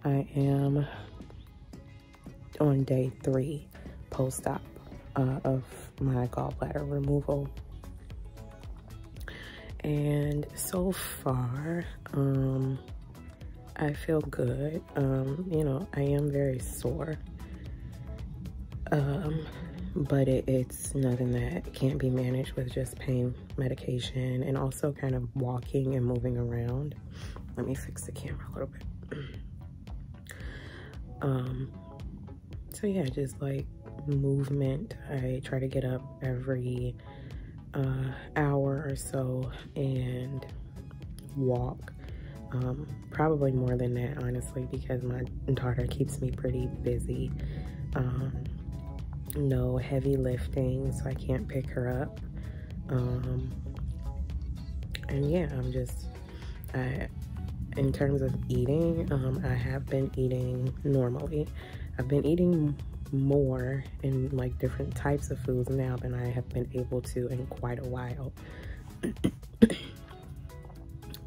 I am on day 3 post-op of my gallbladder removal, and so far I feel good. You know, I am very sore, but it's nothing that can't be managed with just pain medication and also kind of walking and moving around. Let me fix the camera a little bit. So yeah, just like movement. I try to get up every hour or so and walk. Probably more than that, honestly, because my daughter keeps me pretty busy. No heavy lifting, so I can't pick her up. And yeah, in terms of eating, I have been eating normally. I've been eating more in like different types of foods now than I have been able to in quite a while.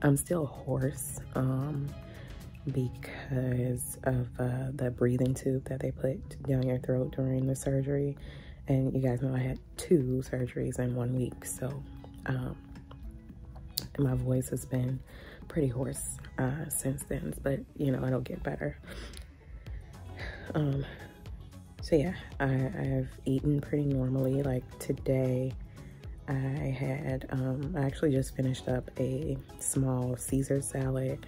I'm still hoarse because of the breathing tube that they put down your throat during the surgery. And you guys know I had 2 surgeries in 1 week, so my voice has been pretty hoarse since then, but you know, it'll get better. So yeah, I've eaten pretty normally. Like today I had I actually just finished up a small Caesar salad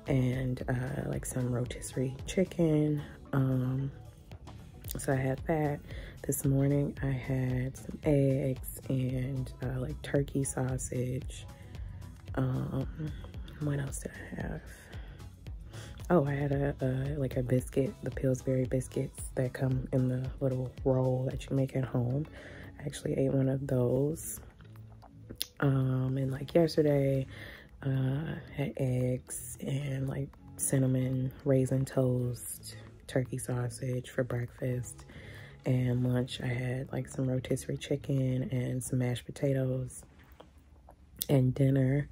and like some rotisserie chicken. So I had that. This morning I had some eggs and like turkey sausage. What else did I have? Oh, I had like a biscuit, the Pillsbury biscuits that come in the little roll that you make at home. I actually ate one of those. And like yesterday, had eggs and like cinnamon raisin toast, turkey sausage for breakfast. And lunch, I had like some rotisserie chicken and some mashed potatoes. And dinner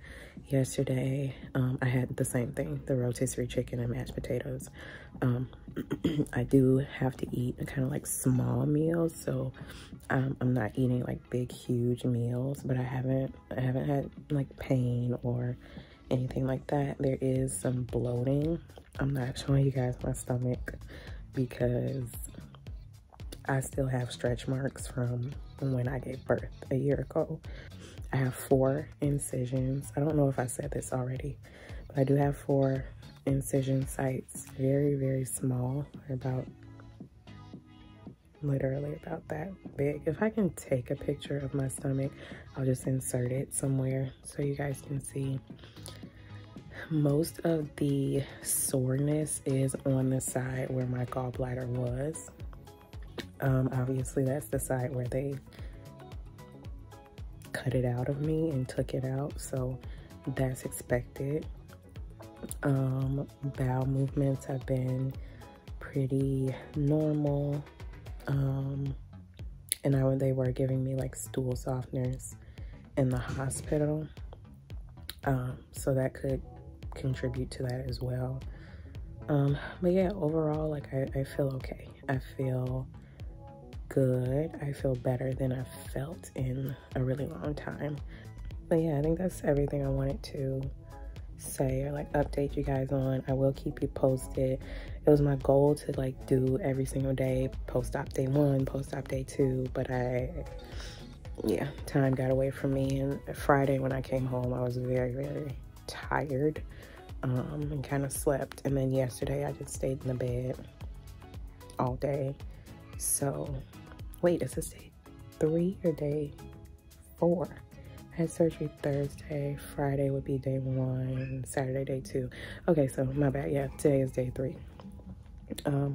yesterday, I had the same thing, the rotisserie chicken and mashed potatoes. I do have to eat kind of like small meals, so I'm not eating like big, huge meals, but I haven't had like pain or anything like that. There is some bloating. I'm not showing you guys my stomach because I still have stretch marks from when I gave birth a year ago. I have 4 incisions. I don't know if I said this already, but I do have 4 incision sites, very, very small, about literally about that big. If I can take a picture of my stomach, I'll just insert it somewhere so you guys can see. Most of the soreness is on the side where my gallbladder was. Obviously that's the side where they cut it out of me and took it out, so that's expected. Bowel movements have been pretty normal, and they were giving me like stool softeners in the hospital, so that could contribute to that as well. But yeah, overall, like I feel okay. I feel good. I feel better than I've felt in a really long time. But yeah, I think that's everything I wanted to say or like update you guys on. I will keep you posted. It was my goal to like do every single day, post-op day 1, post-op day 2, but yeah, time got away from me, and Friday when I came home I was very, very tired, and kind of slept, and then yesterday I just stayed in the bed all day. So wait, is this day 3 or day 4? I had surgery Thursday. Friday would be day 1, Saturday day 2. Okay, so my bad. Yeah, today is day 3. But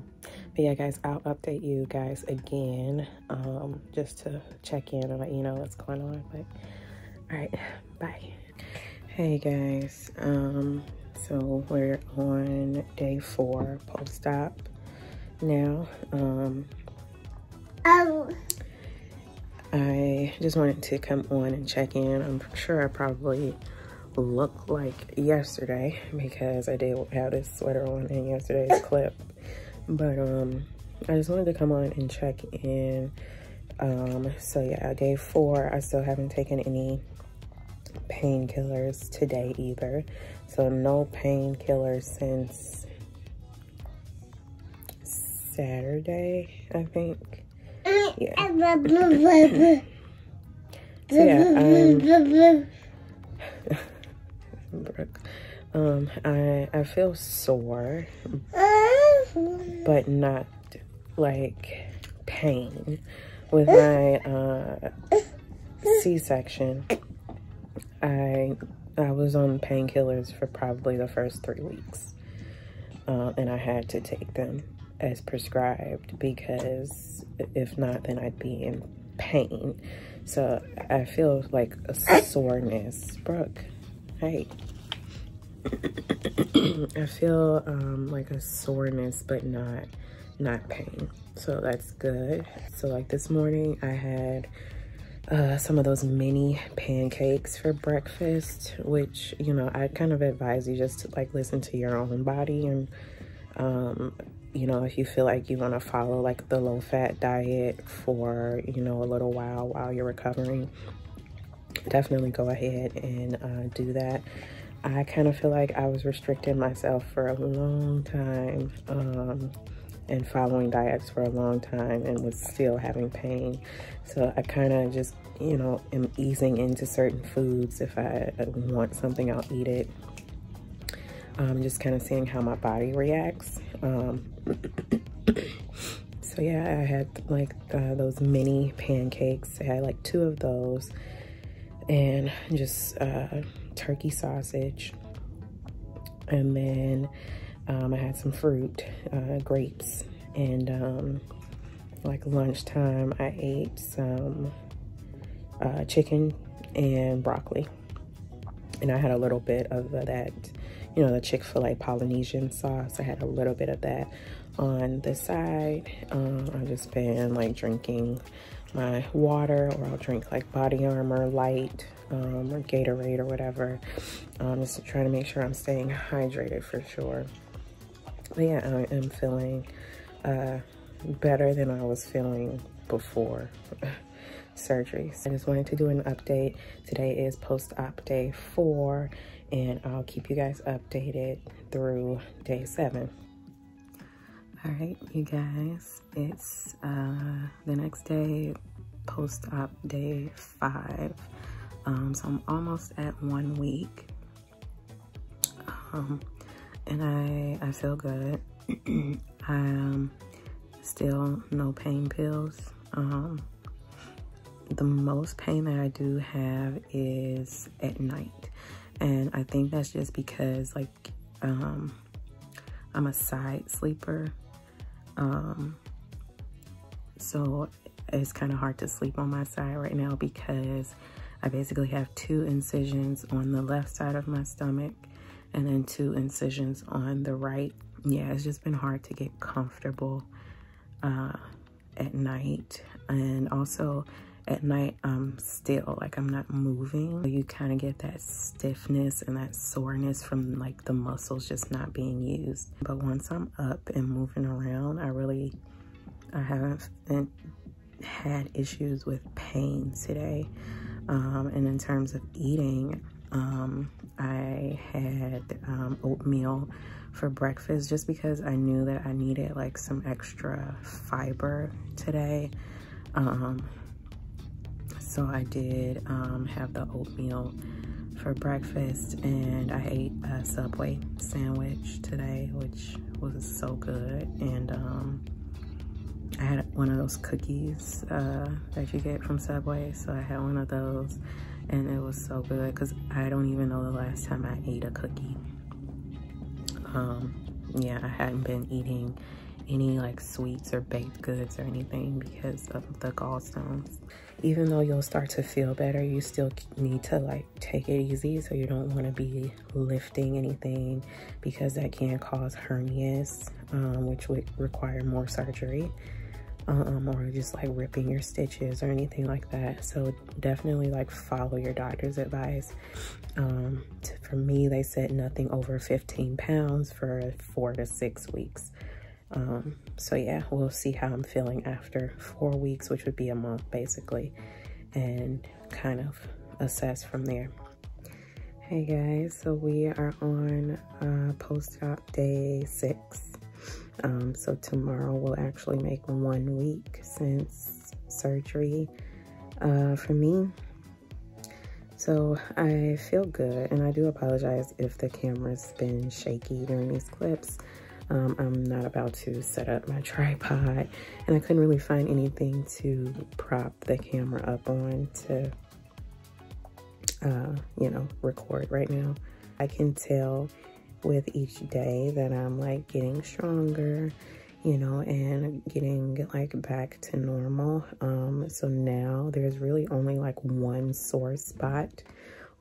yeah, guys, I'll update you guys again, just to check in and let you know what's going on. But all right, bye. Hey guys, so we're on day 4 post-op now. I just wanted to come on and check in. I'm sure I probably look like yesterday because I did have this sweater on in yesterday's clip. But I just wanted to come on and check in. So yeah, day 4, I still haven't taken any painkillers today either. So no painkillers since Saturday, I think. Yeah. So yeah, I feel sore, but not like pain. With my C-section, I was on painkillers for probably the first 3 weeks, and I had to take them as prescribed because if not, then I'd be in pain. So I feel like a soreness. Brooke, hey. I feel like a soreness, but not pain. So that's good. So like this morning I had some of those mini pancakes for breakfast, which, you know, I kind of advise you just to like listen to your own body, and you know, if you feel like you want to follow like the low fat diet for, you know, a little while you're recovering, definitely go ahead and do that. I kind of feel like I was restricting myself for a long time, and following diets for a long time, and was still having pain. So I kind of just, you know, am easing into certain foods. If I want something, I'll eat it. Just kind of seeing how my body reacts. So yeah, I had like those mini pancakes. I had like 2 of those, and just turkey sausage, and then I had some fruit, grapes, and like lunchtime I ate some chicken and broccoli, and I had a little bit of that, you know, the Chick-fil-A Polynesian sauce. I had a little bit of that on the side. I've just been like drinking my water, or I'll drink like Body Armor Light, or Gatorade or whatever, just trying to make sure I'm staying hydrated for sure. But yeah, I am feeling better than I was feeling before surgery. So I just wanted to do an update. Today is post-op day 4, and I'll keep you guys updated through day 7. All right, you guys, it's the next day, post-op day 5. So I'm almost at 1 week. And I feel good. Still no pain pills. The most pain that I do have is at night. And I think that's just because like I'm a side sleeper. So it's kind of hard to sleep on my side right now because I basically have 2 incisions on the left side of my stomach and then 2 incisions on the right. Yeah, it's just been hard to get comfortable at night. And also at night, I'm still, like, I'm not moving. You kind of get that stiffness and that soreness from like the muscles just not being used. But once I'm up and moving around, I haven't had issues with pain today. And in terms of eating, I had oatmeal for breakfast just because I knew that I needed like some extra fiber today. So I did have the oatmeal for breakfast, and I ate a Subway sandwich today, which was so good. And I had one of those cookies that you get from Subway, so I had one of those, and it was so good because I don't even know the last time I ate a cookie. Yeah, I hadn't been eating any like sweets or baked goods or anything because of the gallstones. Even though you'll start to feel better, you still need to like take it easy, so you don't want to be lifting anything because that can cause hernias, which would require more surgery, or just like ripping your stitches or anything like that. So definitely like follow your doctor's advice. For me, they said nothing over 15 pounds for 4 to 6 weeks. So yeah, we'll see how I'm feeling after 4 weeks, which would be a month basically, and kind of assess from there. Hey guys, so we are on post-op day 6. So tomorrow will actually make 1 week since surgery for me. So I feel good, and I do apologize if the camera's been shaky during these clips. I'm not about to set up my tripod, and I couldn't really find anything to prop the camera up on to, you know, record right now. I can tell with each day that I'm like getting stronger, you know, and getting like back to normal. So now there's really only like 1 sore spot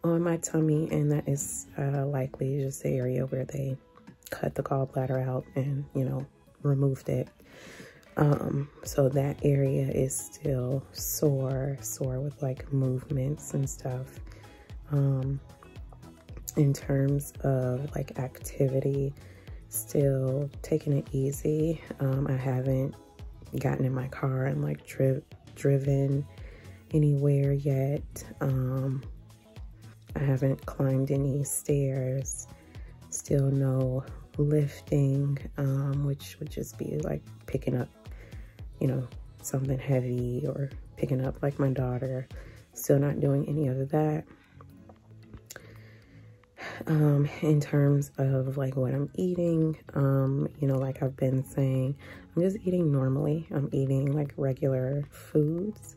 on my tummy, and that is likely just the area where they cut the gallbladder out and, you know, removed it. So that area is still sore with like movements and stuff. In terms of like activity, still taking it easy. I haven't gotten in my car and like driven anywhere yet. I haven't climbed any stairs. Still no lifting, which would just be like picking up, you know, something heavy, or picking up like my daughter. Still not doing any of that. In terms of like what I'm eating, you know, like I've been saying, I'm just eating normally. I'm eating like regular foods.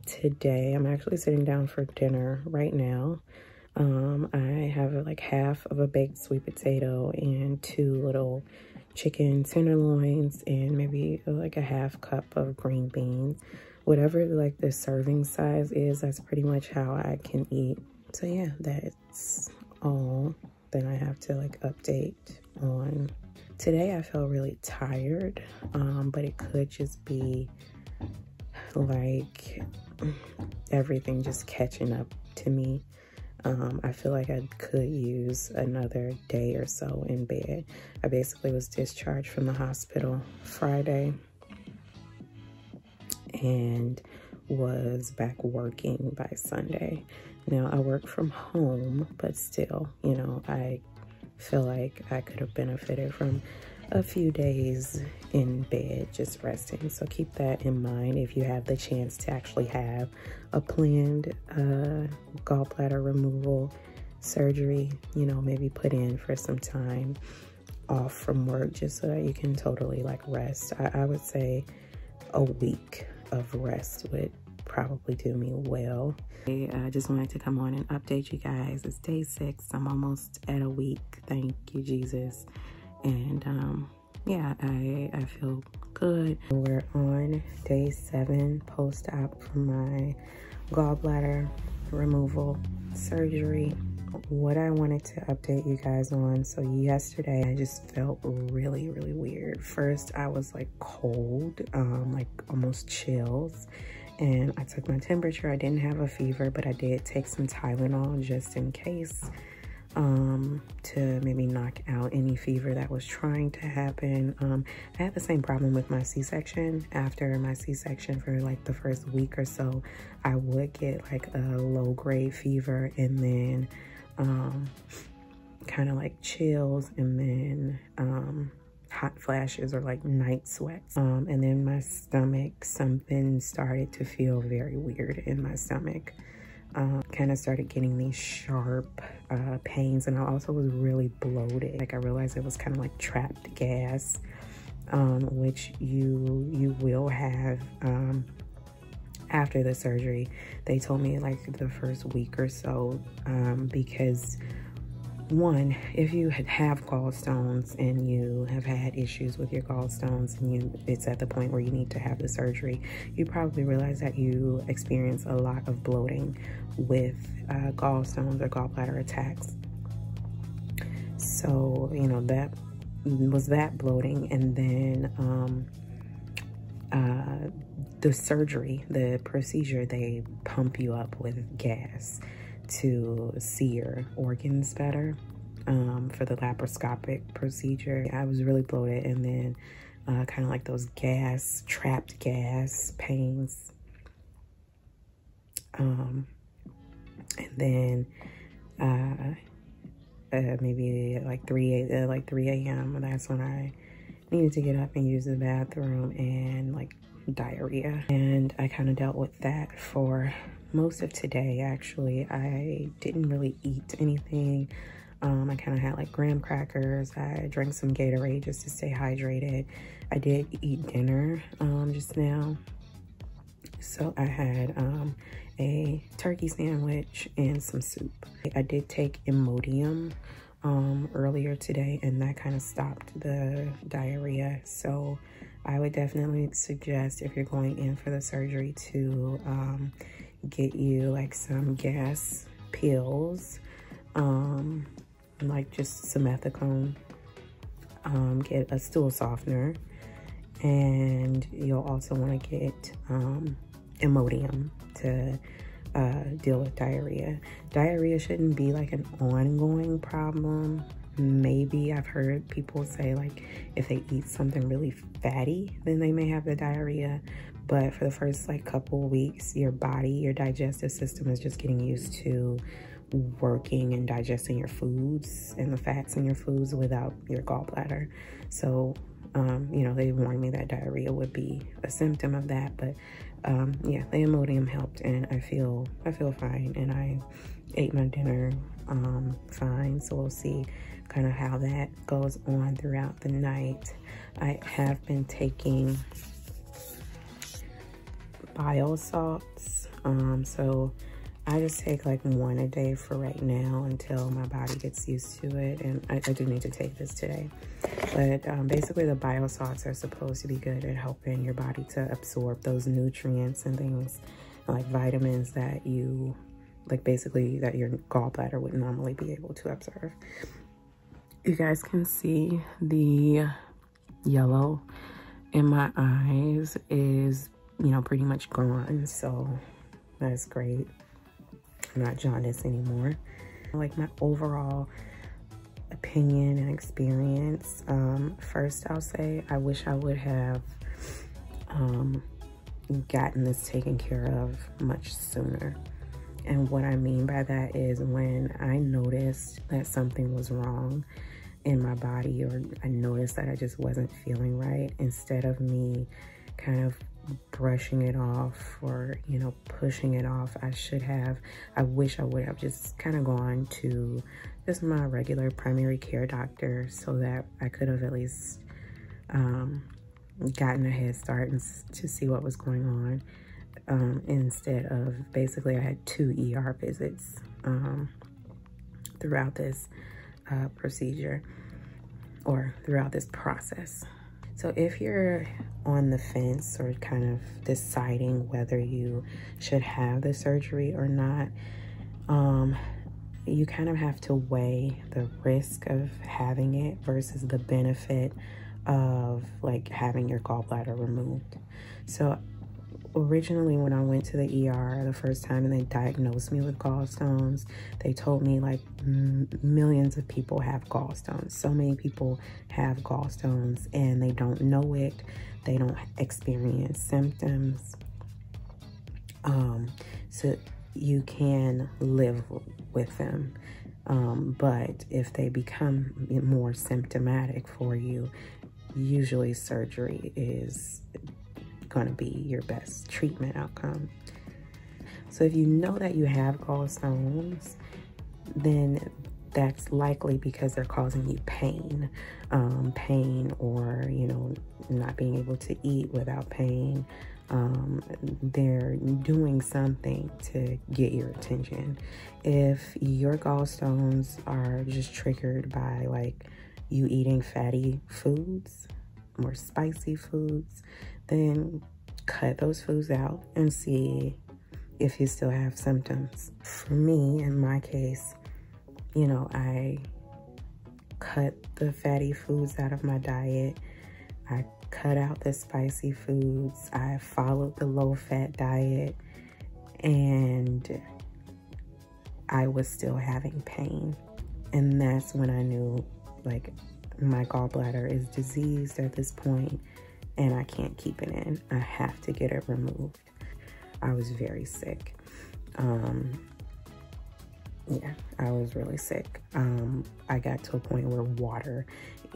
Today I'm actually sitting down for dinner right now. I have like half of a baked sweet potato and 2 little chicken tenderloins and maybe like a half cup of green beans. Whatever like the serving size is, that's pretty much how I can eat. So yeah, that's all that I have to like update on. Today I felt really tired, but it could just be like everything just catching up to me. I feel like I could use another day or so in bed. I basically was discharged from the hospital Friday and was back working by Sunday. Now I work from home, but still, you know, I feel like I could have benefited from a few days in bed just resting. So keep that in mind if you have the chance to actually have a planned gallbladder removal surgery. You know, maybe put in for some time off from work just so that you can totally like rest. I would say a week of rest would probably do me well. I just wanted to come on and update you guys. It's day 6. I'm almost at a week. Thank you, Jesus. And yeah, I feel good. We're on day 7 post-op for my gallbladder removal surgery. What I wanted to update you guys on, so yesterday I just felt really weird. First I was like cold, like almost chills, and I took my temperature. I didn't have a fever, but I did take some Tylenol just in case, to maybe knock out any fever that was trying to happen. I had the same problem with my C-section. After my C-section, for like the first week or so, I would get like a low-grade fever, and then kind of like chills, and then hot flashes or like night sweats. And then my stomach, something started to feel very weird in my stomach. Kind of started getting these sharp pains, and I also was really bloated. Like I realized it was kind of like trapped gas, which you will have after the surgery. They told me like the first week or so, because one, if you have gallstones and you have had issues with your gallstones and it's at the point where you need to have the surgery, you probably realize that you experience a lot of bloating with gallstones or gallbladder attacks. So, you know, that was that bloating. And then the surgery, the procedure, they pump you up with gas to see your organs better, for the laparoscopic procedure. I was really bloated, and then kind of like those trapped gas pains. And then maybe like 3 a.m. that's when I needed to get up and use the bathroom, and like diarrhea. And I kind of dealt with that for most of today. Actually, I didn't really eat anything. I kind of had like graham crackers. I drank some Gatorade just to stay hydrated. I did eat dinner just now. So I had a turkey sandwich and some soup. I did take Imodium earlier today, and that kind of stopped the diarrhea. So I would definitely suggest, if you're going in for the surgery, to get you like some gas pills, like just some methadone. Get a stool softener, and you'll also want to get Imodium to deal with diarrhea. Diarrhea shouldn't be like an ongoing problem. Maybe I've heard people say like if they eat something really fatty, then they may have the diarrhea. But for the first like couple weeks, your digestive system is just getting used to working and digesting your foods and the fats in your foods without your gallbladder. So, you know, they warned me that diarrhea would be a symptom of that. But yeah, the Imodium helped, and I feel fine, and I ate my dinner fine. So we'll see kind of how that goes on throughout the night. I have been taking bile salts, so I just take like 1 a day for right now until my body gets used to it, and I do need to take this today. But basically the bile salts are supposed to be good at helping your body to absorb those nutrients and things like vitamins that you, like basically that your gallbladder would normally be able to absorb. You guys can see the yellow in my eyes is, you know, pretty much gone, so that's great. not jaundice anymore. Like my overall opinion and experience, first I'll say I wish I would have gotten this taken care of much sooner. And what I mean by that is when I noticed that something was wrong in my body, or I noticed that I just wasn't feeling right, instead of me kind of brushing it off or, you know, pushing it off, I wish I would have just kind of gone to just my regular primary care doctor, so that I could have at least gotten a head start and to see what was going on, instead of basically I had 2 ER visits throughout this procedure, or throughout this process. So if you're on the fence or kind of deciding whether you should have the surgery or not, you kind of have to weigh the risk of having it versus the benefit of like having your gallbladder removed. So originally when I went to the ER the first time and they diagnosed me with gallstones, they told me like millions of people have gallstones. So many people have gallstones and they don't know it. They don't experience symptoms. So you can live with them. But if they become more symptomatic for you, usually surgery is going to be your best treatment outcome. So if you know that you have gallstones, then that's likely because they're causing you pain, or, you know, not being able to eat without pain. They're doing something to get your attention. If your gallstones are just triggered by like you eating fatty foods or spicy foods, then cut those foods out and see if you still have symptoms. For me, in my case, you know, I cut the fatty foods out of my diet. I cut out the spicy foods. I followed the low-fat diet, and I was still having pain. And that's when I knew, like, my gallbladder is diseased at this point, and I can't keep it in. I have to get it removed. I was very sick. Yeah, I was really sick. I got to a point where water,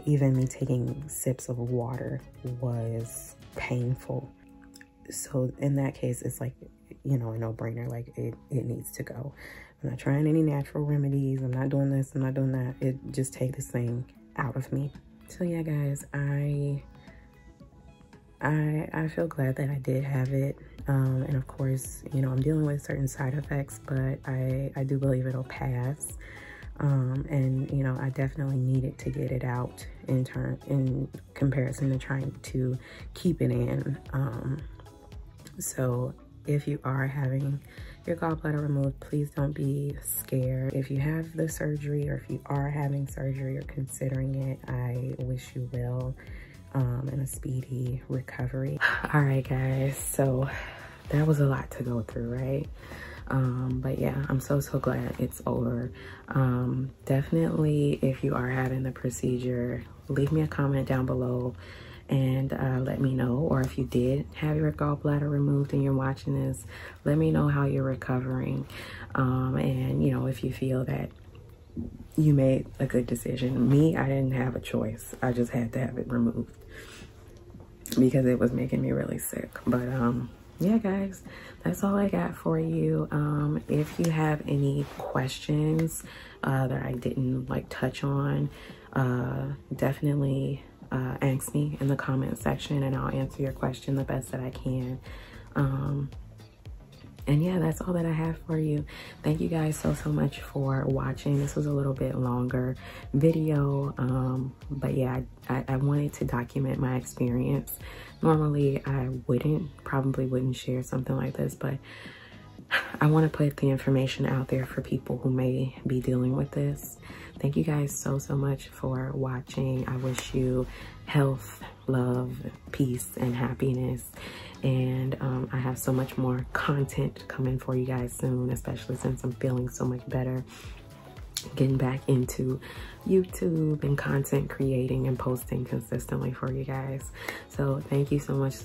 even me taking sips of water, was painful. So in that case, it's like, you know, a no-brainer. Like, it needs to go. I'm not trying any natural remedies. I'm not doing this. I'm not doing that. It just take this thing out of me. So yeah, guys, I feel glad that I did have it. And of course, you know, I'm dealing with certain side effects, but I do believe it'll pass. And, you know, I definitely needed to get it out in comparison to trying to keep it in. So if you are having your gallbladder removed, please don't be scared. If you have the surgery, or if you are having surgery or considering it, I wish you well. And a speedy recovery. All right, guys, so that was a lot to go through, right? But yeah, I'm so glad it's over. Definitely, if you are having the procedure, leave me a comment down below and let me know. Or if you did have your gallbladder removed and you're watching this, let me know how you're recovering. And you know, if you feel that you made a good decision. Me, I didn't have a choice. I just had to have it removed because it was making me really sick. But yeah, guys, that's all I got for you. If you have any questions that I didn't like touch on, definitely ask me in the comment section and I'll answer your question the best that I can. And yeah, that's all that I have for you. Thank you guys so much for watching. This was a little bit longer video, but yeah, I wanted to document my experience. Normally I probably wouldn't share something like this, but I want to put the information out there for people who may be dealing with this. Thank you guys so much for watching. I wish you health, love, peace, and happiness. And I have so much more content coming for you guys soon, especially since I'm feeling so much better, getting back into YouTube and content creating and posting consistently for you guys. So thank you so much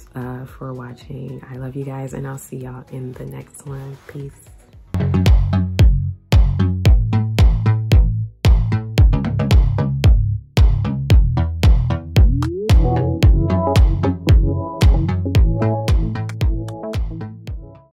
for watching. I love you guys, and I'll see y'all in the next one. Peace.